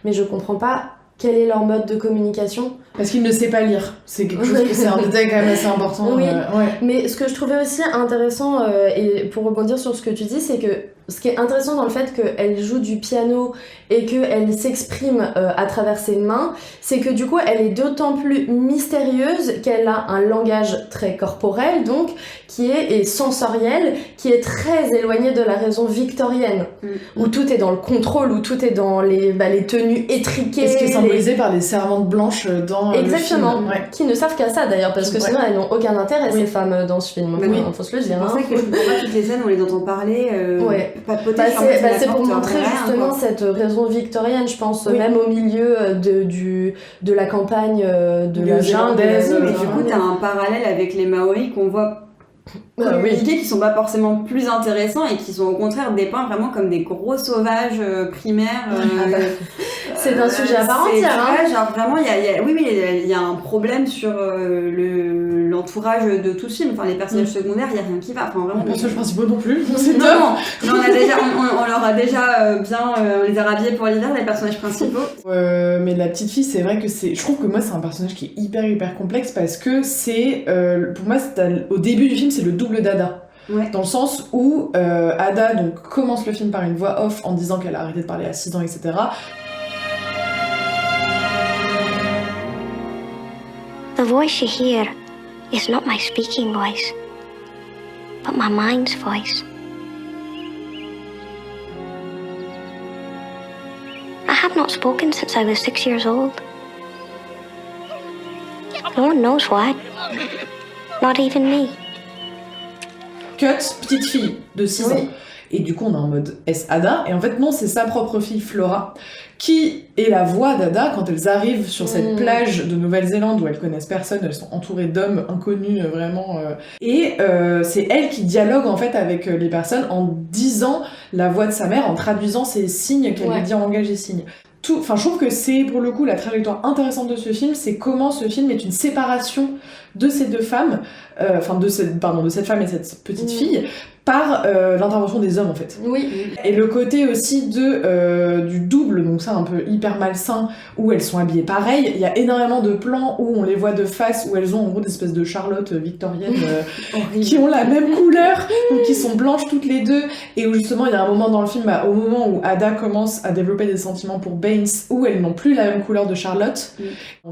Mais je comprends pas quel est leur mode de communication. Parce qu'il ne sait pas lire. C'est quelque chose, c'est un détail quand même assez important. Oui. Ouais. Mais ce que je trouvais aussi intéressant, et pour rebondir sur ce que tu dis, c'est que ce qui est intéressant dans le fait qu'elle joue du piano et qu'elle s'exprime à travers ses mains, c'est que du coup elle est d'autant plus mystérieuse qu'elle a un langage très corporel, donc qui est sensoriel, qui est très éloigné de la raison victorienne, où tout est dans le contrôle, où tout est dans les tenues étriquées. Et ce qui est symbolisé par les servantes blanches dans Exactement, le film. Ouais. qui ne savent qu'à ça d'ailleurs, parce que sinon elles n'ont aucun intérêt, ces femmes dans ce film. Oui. Faut se le C'est dire. pour ça que je comprends pas toutes les scènes où on les entend parler, papoter sur C'est pour montrer justement cette raison victorienne, je pense, même au milieu de la campagne de la jungle. zélandaise, Mais du coup, t'as un parallèle avec les Maoris qu'on voit communiqués qui sont pas forcément plus intéressants et qui sont au contraire dépeints vraiment comme des gros sauvages primaires. C'est un sujet à part entière. Ouais, genre vraiment, il y a un problème sur l'entourage de tout ce film. Enfin, les personnages secondaires, il y a rien qui va. Enfin, vraiment. Les personnages principaux non plus. C'est Non, top. non, on leur a déjà bien, on les a rhabillés pour l'hiver, les personnages principaux. Mais la petite fille, c'est vrai que je trouve que moi, c'est un personnage qui est hyper complexe parce que c'est, pour moi, au début du film, c'est le double d'Ada. Ouais. Dans le sens où Ada donc, commence le film par une voix off en disant qu'elle a arrêté de parler à 6 ans, etc. The voice you hear is not my speaking voice, but my mind's voice. I have not spoken since I was 6 years old. No one knows why. Not even me. Cut, petite fille de 6 ans. Et du coup, on est en mode est-ce Ada ? Et en fait, non, c'est sa propre fille, Flora, qui est la voix d'Ada quand elles arrivent sur cette plage de Nouvelle-Zélande où elles connaissent personne, elles sont entourées d'hommes inconnus, vraiment. Et c'est elle qui dialogue en fait avec les personnes en disant la voix de sa mère, en traduisant ces signes qu'elle lui dit en langage des signes. Enfin, je trouve que c'est pour le coup la trajectoire intéressante de ce film, c'est comment ce film est une séparation de ces deux femmes, de cette femme et cette petite fille, par l'intervention des hommes en fait. Oui. Et le côté aussi du double, donc ça un peu hyper malsain, où elles sont habillées pareil. Il y a énormément de plans où on les voit de face, où elles ont en gros des espèces de Charlotte victoriennes qui ont la même couleur, donc qui sont blanches toutes les deux, et où justement il y a un moment dans le film, au moment où Ada commence à développer des sentiments pour Baines, où elles n'ont plus la même couleur de Charlotte.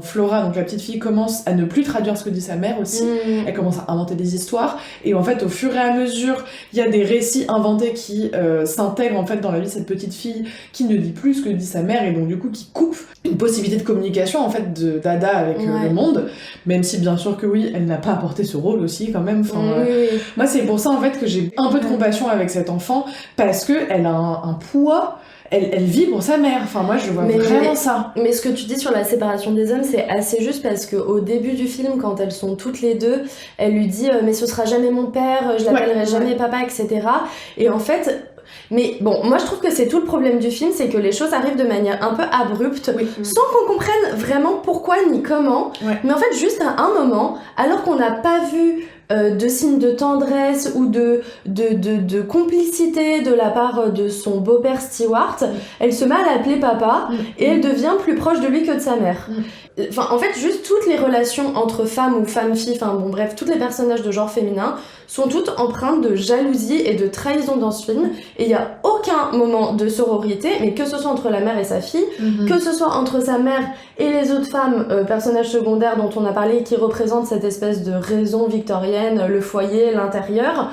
Flora, donc la petite fille, commence à ne plus traduire ce que dit sa mère aussi. Elle commence à inventer des histoires, et en fait au fur et à mesure il y a des récits inventés qui s'intègrent en fait dans la vie de cette petite fille qui ne dit plus ce que dit sa mère et donc du coup qui coupe une possibilité de communication en fait d'Ada avec le monde, même si bien sûr que oui, elle n'a pas apporté ce rôle aussi quand même. Moi c'est pour ça en fait que j'ai un peu de compassion avec cette enfant parce que elle a un poids. Elle vit pour sa mère, enfin moi je vois vraiment ça. Mais ce que tu dis sur la séparation des hommes, c'est assez juste parce qu'au début du film, quand elles sont toutes les deux, elle lui dit mais ce sera jamais mon père, je l'appellerai jamais papa, etc. Et en fait... Mais bon, moi je trouve que c'est tout le problème du film, c'est que les choses arrivent de manière un peu abrupte, sans qu'on comprenne vraiment pourquoi ni comment. Mais en fait, juste à un moment, alors qu'on n'a pas vu de signes de tendresse ou de complicité de la part de son beau-père Stewart, elle se met à l'appeler papa et elle devient plus proche de lui que de sa mère. Enfin, en fait, juste toutes les relations entre femmes ou femmes-filles, enfin bon bref, tous les personnages de genre féminin sont toutes empreintes de jalousie et de trahison dans ce film, et il n'y a aucun moment de sororité, mais que ce soit entre la mère et sa fille, que ce soit entre sa mère et les autres femmes, personnages secondaires dont on a parlé, qui représentent cette espèce de raison victorienne, le foyer, l'intérieur.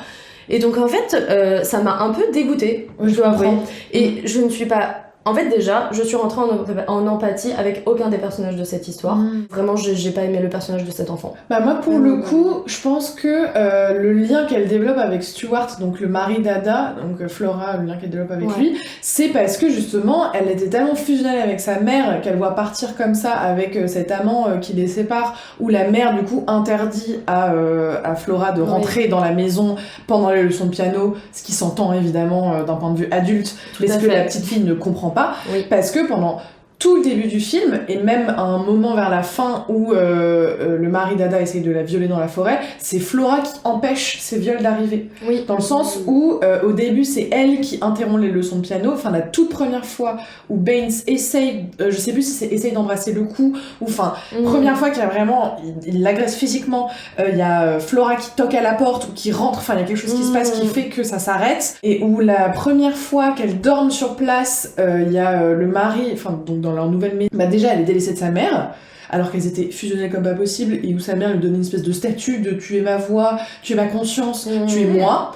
Et donc en fait, ça m'a un peu dégoûtée, je dois avouer. Et je ne suis pas... En fait, déjà, je suis rentrée en empathie avec aucun des personnages de cette histoire. Vraiment, j'ai pas aimé le personnage de cet enfant. Bah moi, pour le coup, je pense que le lien qu'elle développe avec Stewart, donc le mari d'Ada, donc Flora, le lien qu'elle développe avec lui, c'est parce que justement, elle était tellement fusionnelle avec sa mère qu'elle voit partir comme ça avec cet amant qui les sépare, où la mère, du coup, interdit à Flora de rentrer dans la maison pendant les leçons de piano, ce qui s'entend évidemment d'un point de vue adulte, mais ce que la petite fille ne comprend pas, parce que pendant tout le début du film, et même à un moment vers la fin où le mari d'Ada essaye de la violer dans la forêt, c'est Flora qui empêche ces viols d'arriver. Dans le sens où, au début, c'est elle qui interrompt les leçons de piano. Enfin, la toute première fois où Baines essaye, je sais plus si c'est essaye d'embrasser le cou, ou enfin, première fois qu'il y a vraiment, il l'agresse physiquement, il y a Flora qui toque à la porte, ou qui rentre, enfin, il y a quelque chose qui se passe qui fait que ça s'arrête, et où la première fois qu'elle dorme sur place, il y a le mari, enfin, donc dans leur nouvelle maison, bah déjà elle est délaissée de sa mère alors qu'elles étaient fusionnées comme pas possible, et où sa mère lui donnait une espèce de statut de tu es ma voix, tu es ma conscience, tu es moi.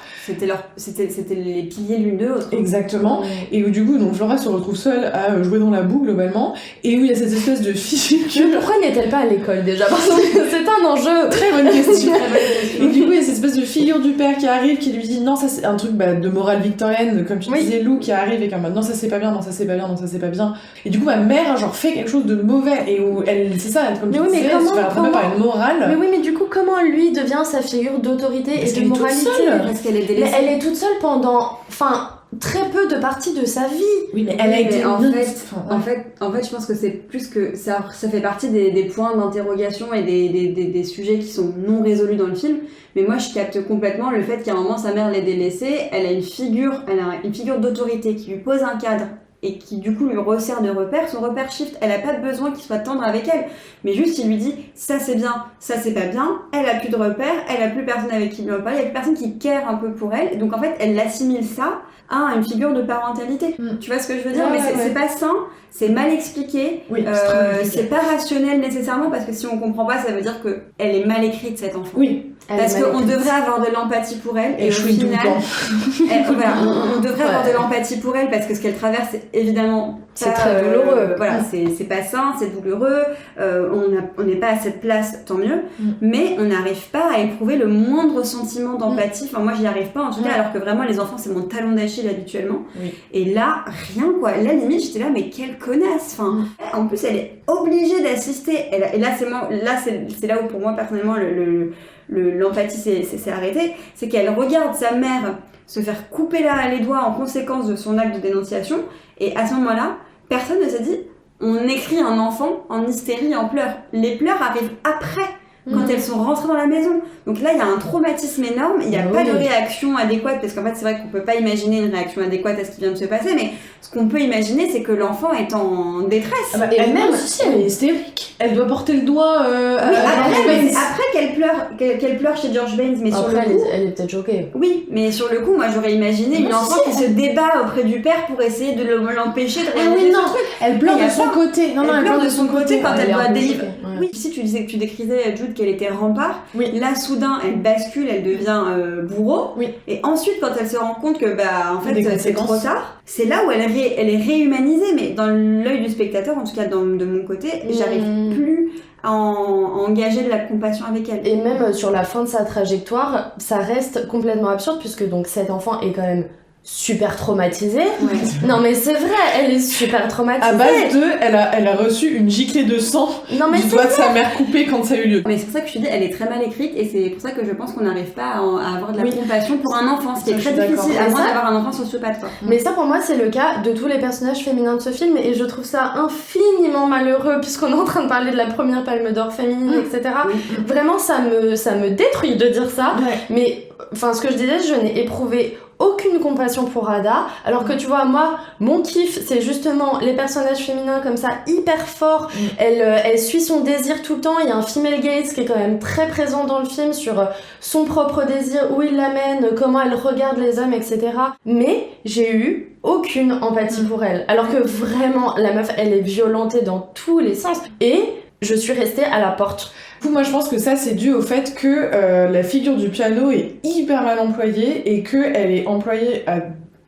C'était les piliers l'une de l'autre. Exactement. Et où du coup donc Flora se retrouve seule à jouer dans la boue globalement, et où il y a cette espèce de figure. Pourquoi n'est-elle pas à l'école déjà? Parce que c'est un enjeu. Très bonne question. Et du coup il y a cette espèce de figure du père qui arrive, qui lui dit non, ça c'est un truc de morale victorienne, comme tu disais, Lou, qui arrive et qui est en mode non, ça c'est pas bien, non, ça c'est pas bien, non, ça c'est pas bien. Et du coup ma mère genre fait quelque chose de mauvais, et où elle c'est ça, comme tu Mais oui, mais disais, comment- se faire attraper par une morale. Mais oui, mais du coup, comment lui devient sa figure d'autorité Parce et qu'elle de est toute moralité? seule. Parce qu'elle est Mais délaissée. elle est toute seule pendant, très peu de parties de sa vie. Oui, mais elle a Oui, été mais en une- fait, Enfin, ouais. en fait, je pense que c'est plus que ça fait partie des points d'interrogation et des sujets qui sont non résolus dans le film. Mais moi, je capte complètement le fait qu'à un moment, sa mère l'ait délaissée. Elle a une figure d'autorité qui lui pose un cadre et qui du coup lui resserre de repères. Son repère shift. Elle a pas besoin qu'il soit tendre avec elle, mais juste il lui dit ça c'est bien, ça c'est pas bien. Elle a plus de repères, elle a plus personne avec qui lui en parler, il y a plus personne qui care un peu pour elle. Donc en fait, elle assimile ça à une figure de parentalité. Tu vois ce que je veux dire? Ouais, Mais ouais. c'est pas sain, c'est mal expliqué, Oui, c'est très mal expliqué. c'est pas rationnel nécessairement, parce que si on comprend pas, ça veut dire que elle est mal écrite, cette enfant. Oui, Parce qu'on devrait avoir de l'empathie pour elle, et au chouine tout le final, temps. voilà, on devrait avoir Ouais. de l'empathie pour elle, parce que ce qu'elle traverse, c'est évidemment C'est pas, très douloureux. voilà, c'est pas sain, c'est douloureux, on n'est pas à cette place, tant mieux, mais on n'arrive pas à éprouver le moindre sentiment d'empathie. Enfin, moi, j'y arrive pas, en tout cas, alors que vraiment, les enfants, c'est mon talon d'Achille habituellement. Oui. Et là, rien, quoi. Là, limite, j'étais là, mais quelle connasse. Enfin, en plus, elle est obligée d'assister. Et là, c'est là où, pour moi, personnellement, l'empathie s'est arrêtée. C'est qu'elle regarde sa mère se faire couper les doigts en conséquence de son acte de dénonciation. Et à ce moment-là, personne ne s'est dit, on écrit un enfant en hystérie, en pleurs. Les pleurs arrivent après, quand elles sont rentrées dans la maison. Donc là, il y a un traumatisme énorme, il n'y a Ah pas oui. de réaction adéquate, parce qu'en fait, c'est vrai qu'on peut pas imaginer une réaction adéquate à ce qui vient de se passer, mais ce qu'on peut imaginer, c'est que l'enfant est en détresse. Ah bah, Et elle-même même- aussi, elle est hystérique. Elle doit porter le doigt à Oui, George Baines. après qu'elle pleure chez George Baines, mais sur Après, le coup... elle est peut-être choquée. Oui, mais sur le coup, moi j'aurais imaginé une Non, enfant si, qui se débat auprès du père pour essayer de l'empêcher de Ah réaliser oui, son non, truc. elle pleure Il y a de son pas- côté. Non, non, Elle pleure de son côté quand elle est doit un peu délivrer. choquée, ouais. Oui, si tu disais que tu décrivais Jude qu'elle était rempart, Oui. là soudain elle bascule, elle devient bourreau, Oui. et ensuite quand elle se rend compte que en Des fait c'est trop conséquences. tard, c'est là où elle est réhumanisée, mais dans l'œil du spectateur, en tout cas de mon côté, j'arrive plus à engager de la compassion avec elle. Et même sur la fin de sa trajectoire, ça reste complètement absurde puisque donc cet enfant est quand même super traumatisé. Ouais. Non mais c'est vrai, elle est super traumatisée. À base de, elle a reçu une giclée de sang Non mais du c'est doigt de sa mère coupée quand ça a eu lieu. Mais c'est pour ça que je te dis, elle est très mal écrite, et c'est pour ça que je pense qu'on n'arrive pas à avoir de la Oui. compassion pour un enfant, ce qui est Ça, très je suis difficile, d'accord. à Mais moins ça- d'avoir un enfant sociopathe, quoi. Mais ça pour moi c'est le cas de tous les personnages féminins de ce film et je trouve ça infiniment malheureux puisqu'on est en train de parler de la première Palme d'Or féminine, etc. Oui. Vraiment ça me détruit de dire ça. Ouais. Mais enfin ce que je disais, je n'ai éprouvé aucune compassion pour Ada, alors que tu vois moi mon kiff c'est justement les personnages féminins comme ça hyper forts. Elle suit son désir tout le temps. Il y a un female gaze qui est quand même très présent dans le film sur son propre désir, où il l'amène, comment elle regarde les hommes, etc. Mais j'ai eu aucune empathie pour elle, alors que vraiment la meuf elle est violentée dans tous les sens et je suis restée à la porte. Du coup, moi je pense que ça c'est dû au fait que la figure du piano est hyper mal employée et qu'elle est employée à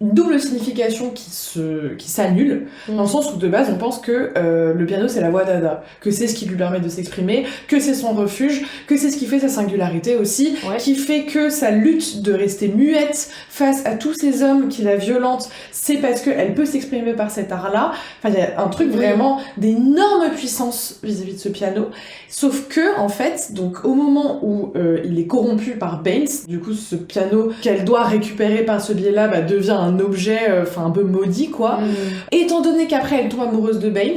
une double signification qui s'annule, dans le sens où de base on pense que le piano c'est la voix d'Ada, que c'est ce qui lui permet de s'exprimer, que c'est son refuge, que c'est ce qui fait sa singularité aussi, Ouais. qui fait que sa lutte de rester muette face à tous ces hommes qui la violentent, c'est parce qu'elle peut s'exprimer par cet art-là. Enfin, il y a un truc Oui. vraiment d'énorme puissance vis-à-vis de ce piano. Sauf que, en fait, donc au moment où il est corrompu par Baines, du coup, ce piano qu'elle doit récupérer par ce biais-là devient un objet, un peu maudit, quoi. Et étant donné qu'après elle tombe amoureuse de Baines,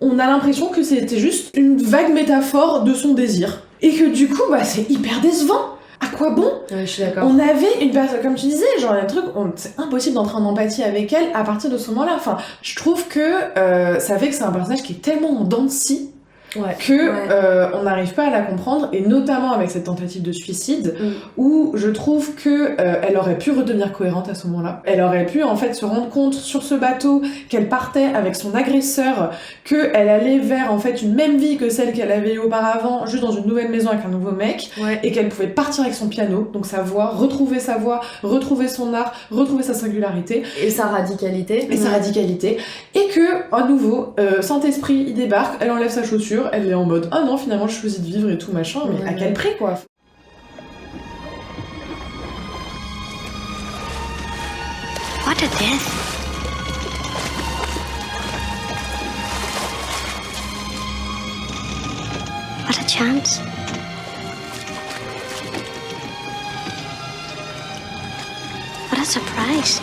on a l'impression que c'était juste une vague métaphore de son désir. Et que du coup, c'est hyper décevant. À quoi bon? Ouais, je suis d'accord. On avait une personne, comme tu disais, genre un truc, c'est impossible d'entrer en empathie avec elle à partir de ce moment-là. Enfin, je trouve que ça fait que c'est un personnage qui est tellement en dents de scie Ouais. que on n'arrive pas à la comprendre, et notamment avec cette tentative de suicide, où je trouve que elle aurait pu redevenir cohérente à ce moment-là. Elle aurait pu en fait se rendre compte sur ce bateau qu'elle partait avec son agresseur, qu'elle allait vers en fait une même vie que celle qu'elle avait eue auparavant, juste dans une nouvelle maison avec un nouveau mec, Ouais. et qu'elle pouvait partir avec son piano, donc sa voix, retrouver son art, retrouver sa singularité Et sa radicalité. et sa radicalité, et que, à nouveau, Saint-Esprit, il débarque, elle enlève sa chaussure, elle est en mode « Ah non, finalement, je choisis de vivre et tout, machin, mais à Ouais. quel prix, quoi ?» What a death. What a chance. What a surprise.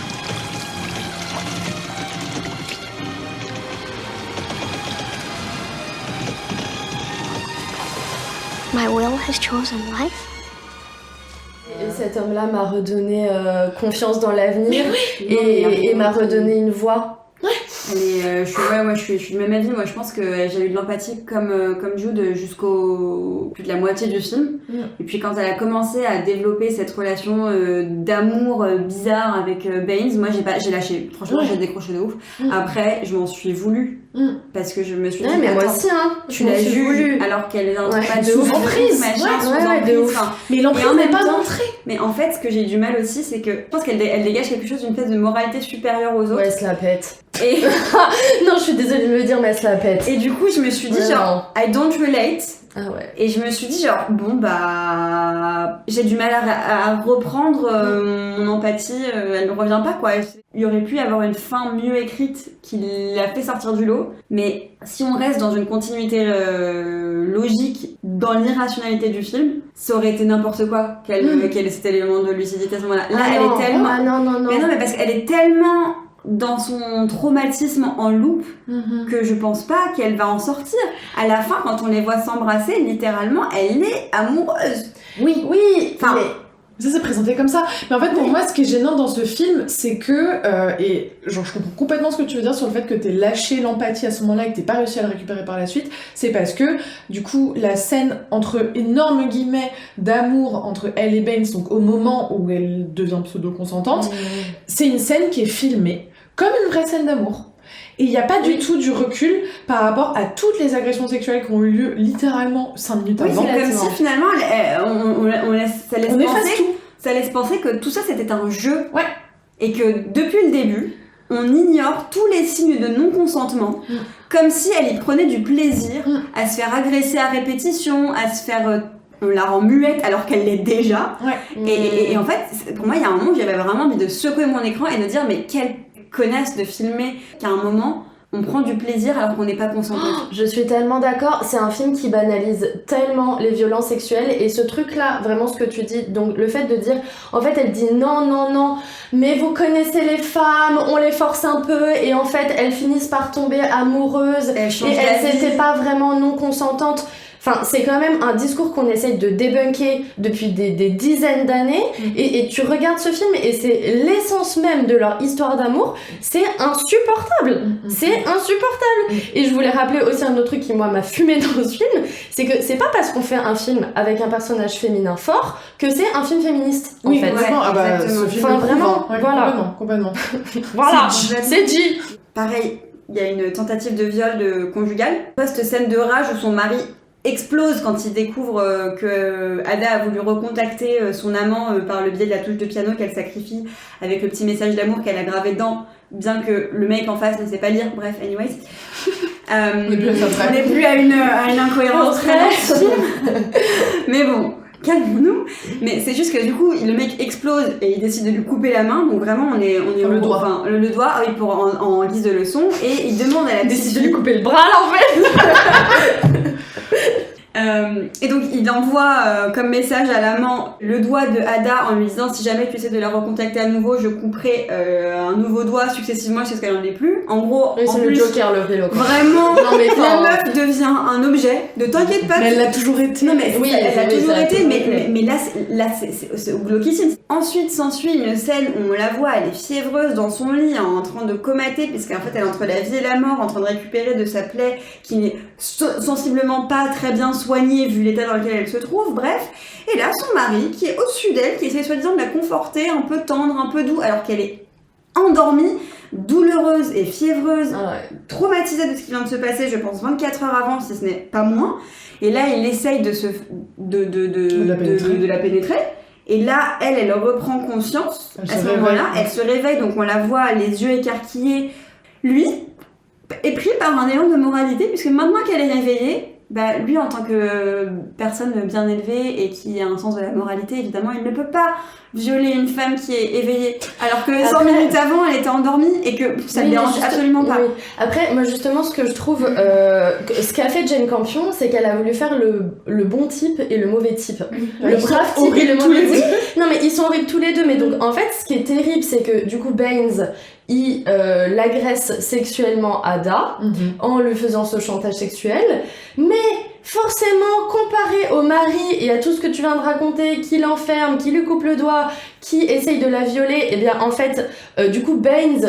My will has chosen life. Et cet homme-là m'a redonné confiance dans l'avenir et m'a redonné une voix. Je suis du même avis. Moi, je pense que j'ai eu de l'empathie comme Jude jusqu'au plus de la moitié du film. Et puis quand elle a commencé à développer cette relation d'amour bizarre avec Baines, moi j'ai lâché. Franchement, j'ai décroché de ouf. Après, je m'en suis voulu parce que je me suis dit, mais moi attends, aussi, hein. tu l'as vu alors qu'elle est dans pas de sous ouf, emprise, machin, sous de emprise. ouf. Enfin, Mais l'emprise et en n'est même pas temps- montrée. Mais en fait, ce que j'ai du mal aussi, c'est que je pense qu'elle dégage quelque chose d'une espèce de moralité supérieure aux autres. Ouais, elle se la pète. Et, Non, je suis désolée de le dire, mais elle se la pète. et du coup, je me suis dit, Ouais, genre, I don't relate. Ah ouais. Et je me suis dit, genre, bon, bah, j'ai du mal à reprendre mon empathie, elle ne revient pas, quoi. Il y aurait pu y avoir une fin mieux écrite qui l'a fait sortir du lot. Mais si on reste dans une continuité logique, dans l'irrationalité du film, ça aurait été n'importe quoi qu'elle c'était l'élément de lucidité à ce moment-là. Là, elle est tellement... Ah non. Mais non, mais parce qu'elle est tellement dans son traumatisme en loop que je pense pas qu'elle va en sortir. À la fin, quand on les voit s'embrasser, littéralement, elle est amoureuse. Oui, Enfin, mais... Ça c'est présenté comme ça. Mais en fait, pour moi, ce qui est gênant dans ce film, c'est que, et genre, je comprends complètement ce que tu veux dire sur le fait que t'aies lâché l'empathie à ce moment-là et que t'aies pas réussi à le récupérer par la suite, c'est parce que, du coup, la scène entre énormes guillemets d'amour entre elle et Baines, donc au moment où elle devient pseudo-consentante, c'est une scène qui est filmée comme une vraie scène d'amour. Et il n'y a pas du tout du recul par rapport à toutes les agressions sexuelles qui ont eu lieu littéralement 5 minutes oui, avant. c'est comme si finalement, ça laisse penser que tout ça c'était un jeu. Ouais. Et que depuis le début, on ignore tous les signes de non-consentement, comme si elle y prenait du plaisir à se faire agresser à répétition, à se faire... on la rend muette alors qu'elle l'est déjà. Ouais. Et en fait, pour moi, il y a un moment où j'avais vraiment envie de secouer mon écran et de dire mais quelle connasse de filmer qu'à un moment, on prend du plaisir alors qu'on n'est pas consentant. Je suis tellement d'accord, c'est un film qui banalise tellement les violences sexuelles et ce truc-là, vraiment ce que tu dis, donc le fait de dire, en fait elle dit non, mais vous connaissez les femmes, on les force un peu et en fait elles finissent par tomber amoureuses et elles n'étaient pas vraiment non consentantes. Enfin, c'est quand même un discours qu'on essaye de débunker depuis des dizaines d'années et tu regardes ce film et c'est l'essence même de leur histoire d'amour, c'est insupportable. C'est insupportable. Et je voulais rappeler aussi un autre truc qui moi m'a fumé dans ce film, c'est que c'est pas parce qu'on fait un film avec un personnage féminin fort que c'est un film féministe en Oui, fait. vraiment. Ah bah, exactement. ce film Enfin, est vraiment, prouvant. Ouais, voilà. Complètement. Voilà, C'est c'est dit. Pareil, il y a une tentative de viol conjugal. Cette scène de rage où son mari explose quand il découvre que Ada a voulu recontacter son amant par le biais de la touche de piano qu'elle sacrifie avec le petit message d'amour qu'elle a gravé dedans, bien que le mec en face ne sait pas lire. Bref, anyways. On n'est plus à une incohérence très dans ce film. Mais bon, calmons-nous. Mais c'est juste que du coup, le mec explose et il décide de lui couper la main. Donc vraiment, on est le doigt. Enfin, le doigt, oui, pour en guise de leçon. Et il demande à la petite Décide de fille... lui couper le bras là en fait. Et donc il envoie comme message à l'amant le doigt de Ada en lui disant si jamais tu essaies de la recontacter à nouveau, je couperai un nouveau doigt successivement jusqu'à ce qu'elle n'en ait plus. En gros, Oui, en c'est plus, le Joker, le vélo. Quoi. vraiment, Non, mais la enfin, meuf devient un objet. Ne t'inquiète pas. Mais elle l'a toujours été. Non mais Oui, elle a oui, toujours ça a été, toujours mais, été. mais là c'est glauquissime. Ensuite s'ensuit une scène où on la voit, elle est fiévreuse dans son lit en train de comater parce qu'en fait elle est entre la vie et la mort, en train de récupérer de sa plaie qui n'est sensiblement pas très bien soignée vu l'état dans lequel elle se trouve, bref. Et là son mari qui est au-dessus d'elle, qui essaie soi-disant de la conforter, un peu tendre, un peu doux, alors qu'elle est endormie, douloureuse et fiévreuse, traumatisée de ce qui vient de se passer, je pense 24 heures avant, si ce n'est pas moins. Et là, il essaye de la pénétrer. Et là, elle reprend conscience. À ce moment-là, elle se réveille, donc on la voit, les yeux écarquillés. Lui est pris par un élan de moralité, puisque maintenant qu'elle est réveillée, Bah, lui, en tant que personne bien élevée et qui a un sens de la moralité, évidemment, il ne peut pas violer une femme qui est éveillée. Alors que 100 minutes avant, elle était endormie et que ça ne dérange absolument pas. Oui. Après, moi, justement, ce que je trouve... ce qu'a fait Jane Campion, c'est qu'elle a voulu faire le bon type et le mauvais type. Le brave type et le mauvais type. Non, mais ils sont horribles tous les deux. Mais donc, en fait, ce qui est terrible, c'est que, du coup, Baines... il l'agresse sexuellement Ada en lui faisant ce chantage sexuel, mais forcément comparé au mari et à tout ce que tu viens de raconter, qui l'enferme, qui lui coupe le doigt, qui essaye de la violer, et bien en fait du coup Baines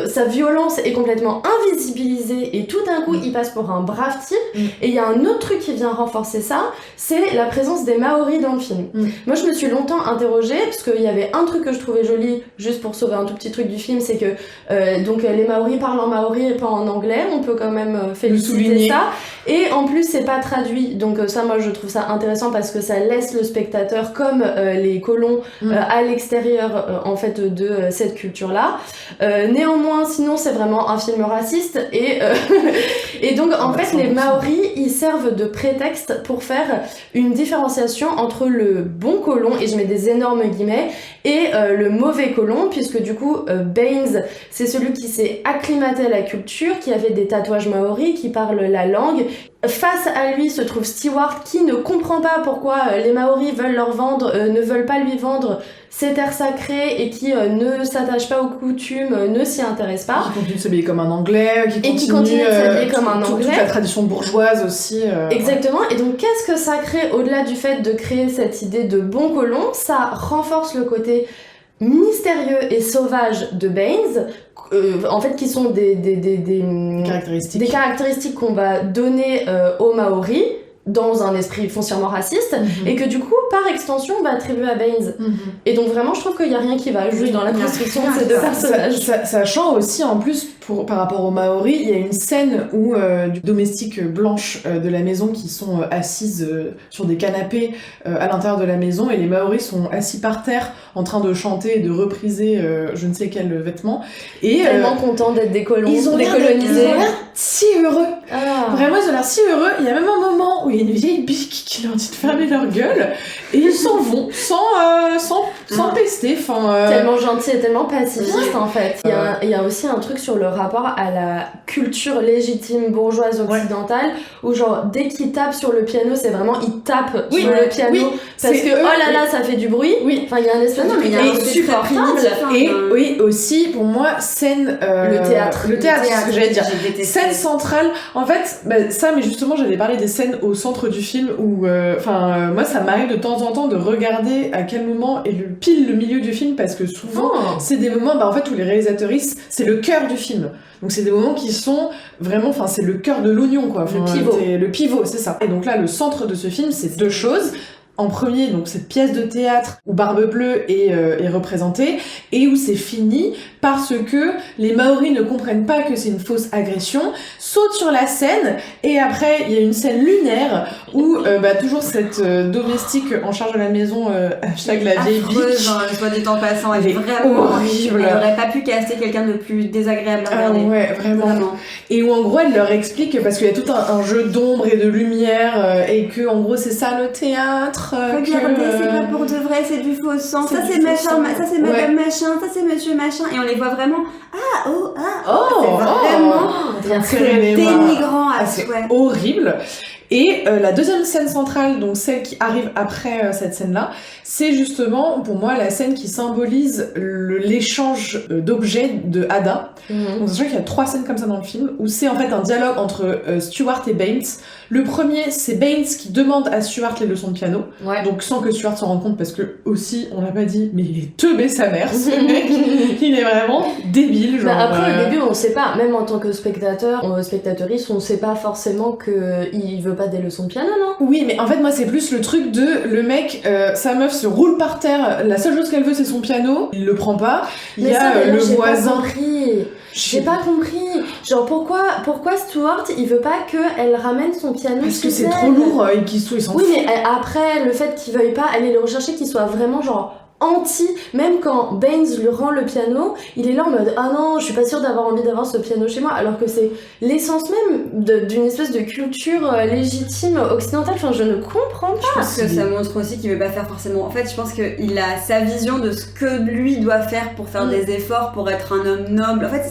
sa violence est complètement invisibilisée et tout d'un coup il passe pour un brave type. Et il y a un autre truc qui vient renforcer ça, c'est la présence des Maoris dans le film. Moi je me suis longtemps interrogée parce qu'il y avait un truc que je trouvais joli, juste pour sauver un tout petit truc du film, c'est que donc les Maoris parlent en maori et pas en anglais, on peut quand même féliciter ça, et en plus c'est pas traduit, donc ça moi je trouve ça intéressant parce que ça laisse le spectateur comme les colons à l'extérieur en fait de cette culture là. Néanmoins sinon c'est vraiment un film raciste et donc en fait les Maoris ils servent de prétexte pour faire une différenciation entre le bon colon, et je mets des énormes guillemets, et le mauvais colon, puisque du coup Baines c'est celui qui s'est acclimaté à la culture, qui avait des tatouages maoris, qui parle la langue. Face à lui se trouve Stewart qui ne comprend pas pourquoi les Maoris veulent leur vendre, ne veulent pas lui vendre ces terres sacrées, et qui ne s'attache pas aux coutumes, ne s'y intéresse pas. Qui continue de s'habiller comme un anglais, qui continue de s'habiller comme un anglais. Toute la tradition bourgeoise aussi. Exactement. Et donc qu'est-ce que ça crée au-delà du fait de créer cette idée de bon colon? Ça renforce le côté mystérieux et sauvage de Baines, en fait qui sont des caractéristiques qu'on va donner aux Maoris dans un esprit foncièrement raciste, et que du coup par extension on va attribuer à Baines. Et donc vraiment je trouve qu'il y a rien qui va juste dans la construction de ces deux personnages. Sachant aussi en plus par rapport aux Maoris, il y a une scène où du domestique blanche de la maison qui sont assises sur des canapés à l'intérieur de la maison, et les Maoris sont assis par terre en train de chanter et de repriser je ne sais quel vêtement, et tellement contents d'être des colons, ils ont l'air si heureux. Vraiment ils ont l'air si heureux. Il y a même un moment où il y a une vieille bique qui leur dit de fermer leur gueule, et ils s'en vont sans pester. Tellement gentil et tellement pacifiste en fait. Il y a aussi un truc sur le rapport à la culture légitime bourgeoise occidentale, où genre dès qu'ils tapent sur le piano, c'est vraiment ils tapent sur le piano parce que oh là là ça fait du bruit. Enfin il y a un espèce de truc super pénible. Et oui aussi pour moi scène le théâtre c'est ce que j'allais dire. Scène centrale en fait ça, mais justement j'allais parler des scènes au centre du film où moi ça m'arrive de temps en temps de regarder à quel moment est pile le milieu du film, parce que souvent c'est des moments en fait où les réalisateuristes c'est le cœur du film, donc c'est des moments qui sont vraiment c'est le cœur de l'oignon quoi, le pivot c'est ça. Et donc là le centre de ce film c'est deux choses. En premier, donc cette pièce de théâtre où Barbe Bleue est représentée, et où c'est fini parce que les Maoris ne comprennent pas que c'est une fausse agression, sautent sur la scène, et après il y a une scène lunaire où toujours cette domestique en charge de la maison, hashtag la vieille biche, soit dit en passant, elle est vraiment horrible. Elle aurait pas pu caster quelqu'un de plus désagréable à regarder. Ouais, vraiment. Et où en gros elle leur explique, parce qu'il y a tout un jeu d'ombre et de lumière, et que en gros c'est ça le théâtre. Regardez, c'est pas pour de vrai, c'est du faux sang. Ça c'est machin, ça c'est madame machin, ça c'est monsieur machin, et on les voit vraiment. C'est vraiment dénigrant à souhait. Horrible. Et la deuxième scène centrale, donc celle qui arrive après cette scène-là, c'est justement pour moi la scène qui symbolise l'échange d'objets de Ada. Donc sachant qu'il y a 3 scènes comme ça dans le film, où c'est en fait un dialogue entre Stewart et Baines. Le premier, c'est Baines qui demande à Stewart les leçons de piano, donc sans que Stewart s'en rende compte, parce que aussi, on l'a pas dit, mais il est teubé sa mère, ce mec, il est vraiment débile. Genre, après au début on sait pas, même en tant que spectateur, spectatrice, on sait pas forcément qu'il veut pas des leçons de piano, non? Oui, mais en fait moi c'est plus le truc de le mec, sa meuf se roule par terre, la seule chose qu'elle veut c'est son piano, il le prend pas, il y a le voisin. J'ai pas compris. Genre pourquoi Stewart il veut pas qu'elle ramène son piano? Parce que c'est trop lourd et qu'il s'en fout. Oui, mais après le fait qu'il veuille pas aller le rechercher, qu'il soit vraiment genre anti, même quand Baines lui rend le piano, il est là en mode ah non, je suis pas sûre d'avoir envie d'avoir ce piano chez moi, alors que c'est l'essence même d'une espèce de culture légitime occidentale. Enfin, je ne comprends pas. Je pense que ça montre aussi qu'il veut pas faire forcément. En fait, je pense qu'il a sa vision de ce que lui doit faire pour faire des efforts, pour être un homme noble. En fait,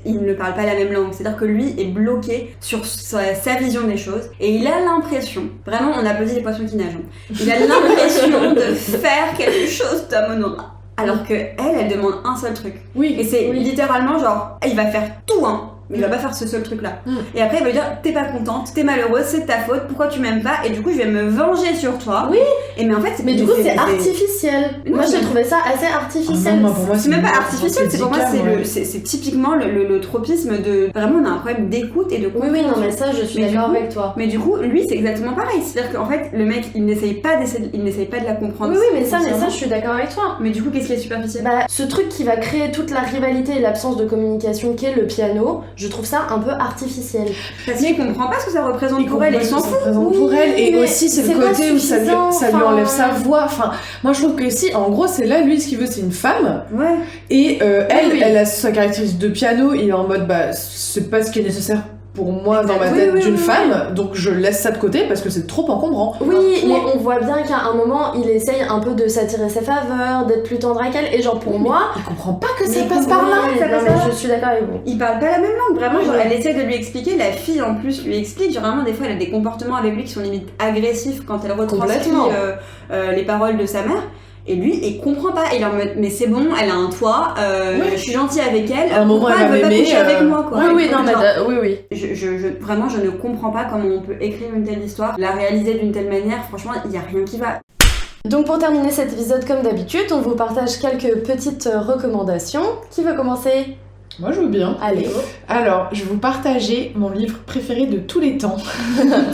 il ne parle pas la même langue. C'est-à-dire que lui est bloqué sur sa vision des choses et il a l'impression, vraiment, on applaudit les poissons qui nagent. Il a l'impression de faire quelque chose d'homme honorable. Alors que elle demande un seul truc. Oui. Et c'est littéralement genre, il va faire tout, hein. Mais il va pas faire ce seul truc là. Et après il va lui dire t'es pas contente, t'es malheureuse, c'est de ta faute, pourquoi tu m'aimes pas, et du coup je vais me venger sur toi. Oui. Et mais en fait Mais du coup c'est artificiel. Moi j'ai trouvé ça assez artificiel. Ah non, pour moi, c'est même pas artificiel, c'est pour moi médical, c'est typiquement le tropisme de vraiment on a un problème d'écoute et de compréhension. Oui non mais ça je suis d'accord avec toi. Mais du coup lui c'est exactement pareil, c'est-à-dire qu'en fait le mec il n'essaye pas de la comprendre. Oui mais ça je suis d'accord avec toi. Mais du coup qu'est-ce qui est superficiel? Bah ce truc qui va créer toute la rivalité et l'absence de communication qu'est le piano, je trouve ça un peu artificiel. Parce qu'il comprend pas ce que ça représente pour elle, il s'en fout. Pour elle, et aussi c'est le côté où ça lui enlève sa enfin... voix. Enfin, moi je trouve que si, en gros, c'est là, lui, ce qu'il veut, c'est une femme. Ouais. Et elle a sa caractéristique de piano, il est en mode, bah, c'est pas ce qui est nécessaire pour moi dans ma tête d'une femme, donc je laisse ça de côté parce que c'est trop encombrant. Oui, mais on voit bien qu'à un moment, il essaye un peu de s'attirer ses faveurs, d'être plus tendre avec elle, et genre pour moi... Il comprend pas que ça passe par là. Je suis d'accord avec vous. Il parle pas la même langue, vraiment, genre elle essaie de lui expliquer, la fille en plus lui explique, genre vraiment des fois elle a des comportements avec lui qui sont limite agressifs quand elle retranscrit les paroles de sa mère. Et lui, il comprend pas. Il est en mode, mais c'est bon, elle a un toit, je suis gentille avec elle. À un moment, elle veut pas coucher avec moi, quoi. Oui, non, mais oui. Vraiment, je ne comprends pas comment on peut écrire une telle histoire, la réaliser d'une telle manière. Franchement, il y a rien qui va. Donc pour terminer cet épisode, comme d'habitude, on vous partage quelques petites recommandations. Qui veut commencer ? Moi, je veux bien. Allez. Alors, je vais vous partager mon livre préféré de tous les temps.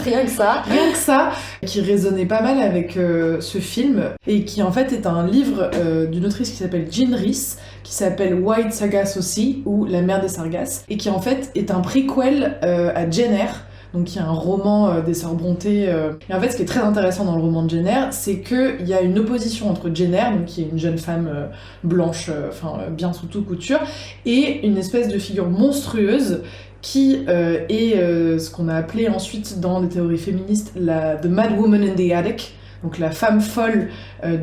Rien que ça. Rien que ça, qui résonnait pas mal avec ce film, et qui en fait est un livre d'une autrice qui s'appelle Jean Rhys, qui s'appelle White Sargasso Sea, ou La mer des Sargasses, et qui en fait est un prequel à Jane Eyre. Donc il y a un roman des sœurs Brontë. Et en fait, ce qui est très intéressant dans le roman de Jane Eyre, c'est qu'il y a une opposition entre Jane Eyre, donc qui est une jeune femme blanche, bien sous toute couture, et une espèce de figure monstrueuse qui est ce qu'on a appelé ensuite dans les théories féministes The Mad Woman in the Attic, donc la femme folle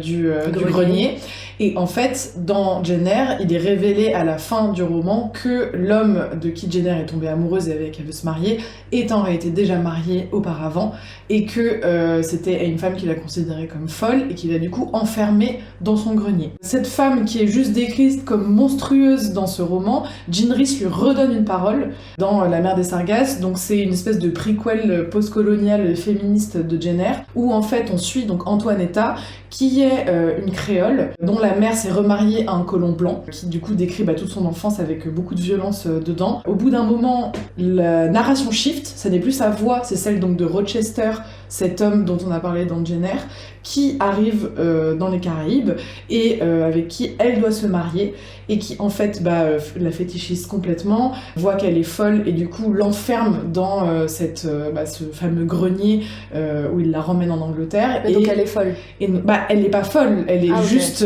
du grenier. Et en fait, dans Jane Eyre, il est révélé à la fin du roman que l'homme de qui Jane Eyre est tombée amoureuse et avec qui elle veut se marier est en réalité déjà marié auparavant, et que c'était une femme qu'il a considérée comme folle et qu'il a du coup enfermée dans son grenier. Cette femme qui est juste décrite comme monstrueuse dans ce roman, Jean Rhys lui redonne une parole dans La mer des Sargasses. Donc c'est une espèce de prequel postcolonial féministe de Jane Eyre, où en fait on suit donc Antoinetta, qui est une créole dont la mère s'est remariée à un colon blanc, qui du coup décrit toute son enfance avec beaucoup de violence dedans. Au bout d'un moment, la narration shift, ça n'est plus sa voix, c'est celle donc de Rochester, cet homme dont on a parlé dans Jane Eyre, qui arrive dans les Caraïbes et avec qui elle doit se marier, et qui en fait la fétichise complètement, voit qu'elle est folle et du coup l'enferme dans ce fameux grenier où il la ramène en Angleterre. Mais donc elle est folle. Et elle n'est pas folle, elle est juste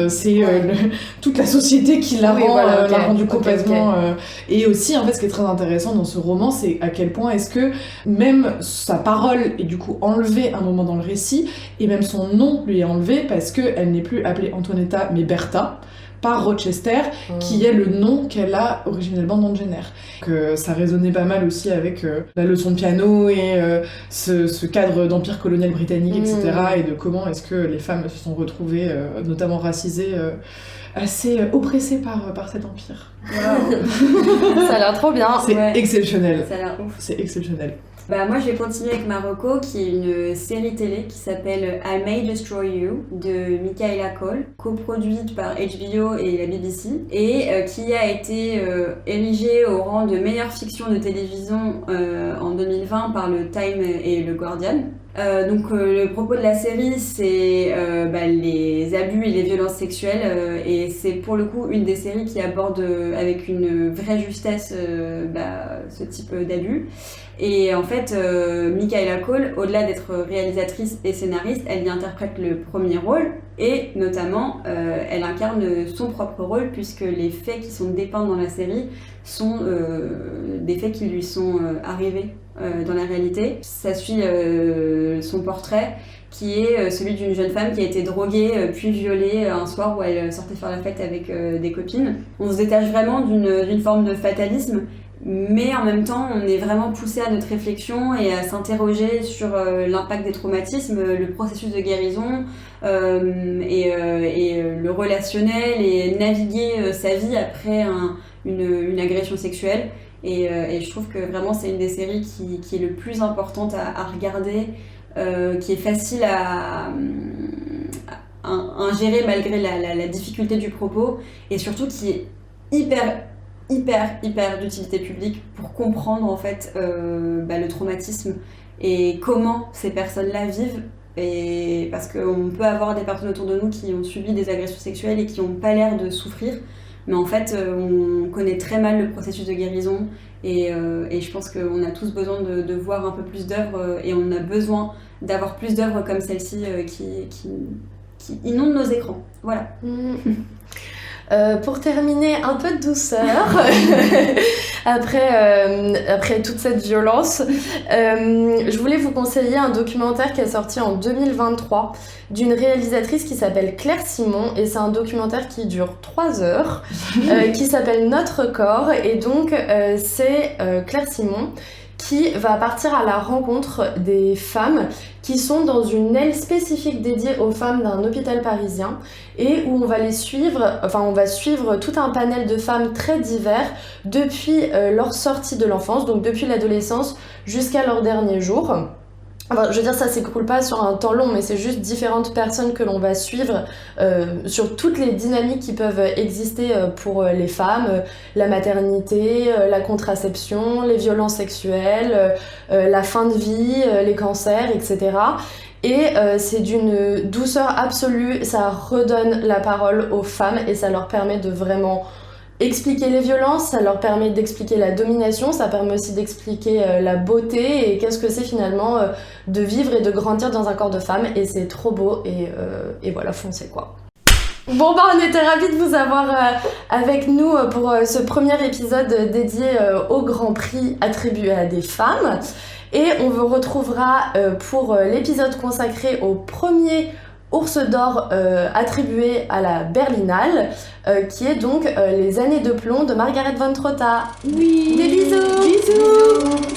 c'est toute la société qui la l'a rendue complètement et aussi en fait ce qui est très intéressant dans ce roman, c'est à quel point est-ce que même sa parole est du coup enlevée à un moment dans le récit, et même son nom lui est enlevé parce qu'elle n'est plus appelée Antoinetta mais Bertha par Rochester, qui est le nom qu'elle a originellement dans Jane Eyre. Donc, ça résonnait pas mal aussi avec la leçon de piano et ce cadre d'empire colonial britannique, etc. Et de comment est-ce que les femmes se sont retrouvées, notamment racisées, assez oppressées par cet empire. Wow. Ça a l'air trop bien. C'est exceptionnel. Ça a l'air ouf. C'est exceptionnel. Moi je vais continuer avec Marocco, qui est une série télé qui s'appelle I May Destroy You de Michaela Coel, coproduite par HBO et la BBC, et qui a été érigée au rang de meilleure fiction de télévision en 2020 par le Time et le Guardian. Donc le propos de la série, c'est les abus et les violences sexuelles, et c'est pour le coup une des séries qui aborde avec une vraie justesse ce type d'abus. Et en fait, Michaela Coel, au-delà d'être réalisatrice et scénariste, elle y interprète le premier rôle, et notamment elle incarne son propre rôle, puisque les faits qui sont dépeints dans la série sont des faits qui lui sont arrivés dans la réalité. Ça suit son portrait, qui est celui d'une jeune femme qui a été droguée puis violée un soir où elle sortait faire la fête avec des copines. On se détache vraiment d'une forme de fatalisme, mais en même temps on est vraiment poussé à notre réflexion et à s'interroger sur l'impact des traumatismes, le processus de guérison et le relationnel, et naviguer sa vie après une agression sexuelle. Et je trouve que vraiment c'est une des séries qui est le plus importante à regarder, qui est facile à ingérer malgré la difficulté du propos, et surtout qui est hyper d'utilité publique pour comprendre en fait le traumatisme et comment ces personnes-là vivent. Et parce qu'on peut avoir des personnes autour de nous qui ont subi des agressions sexuelles et qui n'ont pas l'air de souffrir, mais en fait on connaît très mal le processus de guérison, et je pense qu'on a tous besoin de voir un peu plus d'œuvres, et on a besoin d'avoir plus d'œuvres comme celle-ci qui inondent nos écrans. Voilà. Pour terminer, un peu de douceur après toute cette violence, je voulais vous conseiller un documentaire qui est sorti en 2023 d'une réalisatrice qui s'appelle Claire Simon, et c'est un documentaire qui dure 3 heures qui s'appelle Notre corps, et donc c'est Claire Simon qui va partir à la rencontre des femmes qui sont dans une aile spécifique dédiée aux femmes d'un hôpital parisien, et où on va suivre tout un panel de femmes très divers depuis leur sortie de l'enfance, donc depuis l'adolescence jusqu'à leurs derniers jours. Enfin, je veux dire, ça s'écoule pas sur un temps long, mais c'est juste différentes personnes que l'on va suivre sur toutes les dynamiques qui peuvent exister pour les femmes, la maternité, la contraception, les violences sexuelles, la fin de vie, les cancers, etc. Et c'est d'une douceur absolue, ça redonne la parole aux femmes et ça leur permet de vraiment expliquer les violences, ça leur permet d'expliquer la domination, ça permet aussi d'expliquer la beauté et qu'est-ce que c'est finalement de vivre et de grandir dans un corps de femme, et c'est trop beau, et voilà, foncez quoi. Bon on était ravis de vous avoir avec nous pour ce premier épisode dédié au Grand Prix attribué à des femmes, et on vous retrouvera pour l'épisode consacré au premier Ours d'or attribué à la Berlinale, qui est donc Les années de plomb de Margaret von Trotta. Oui. Des bisous. Bisous.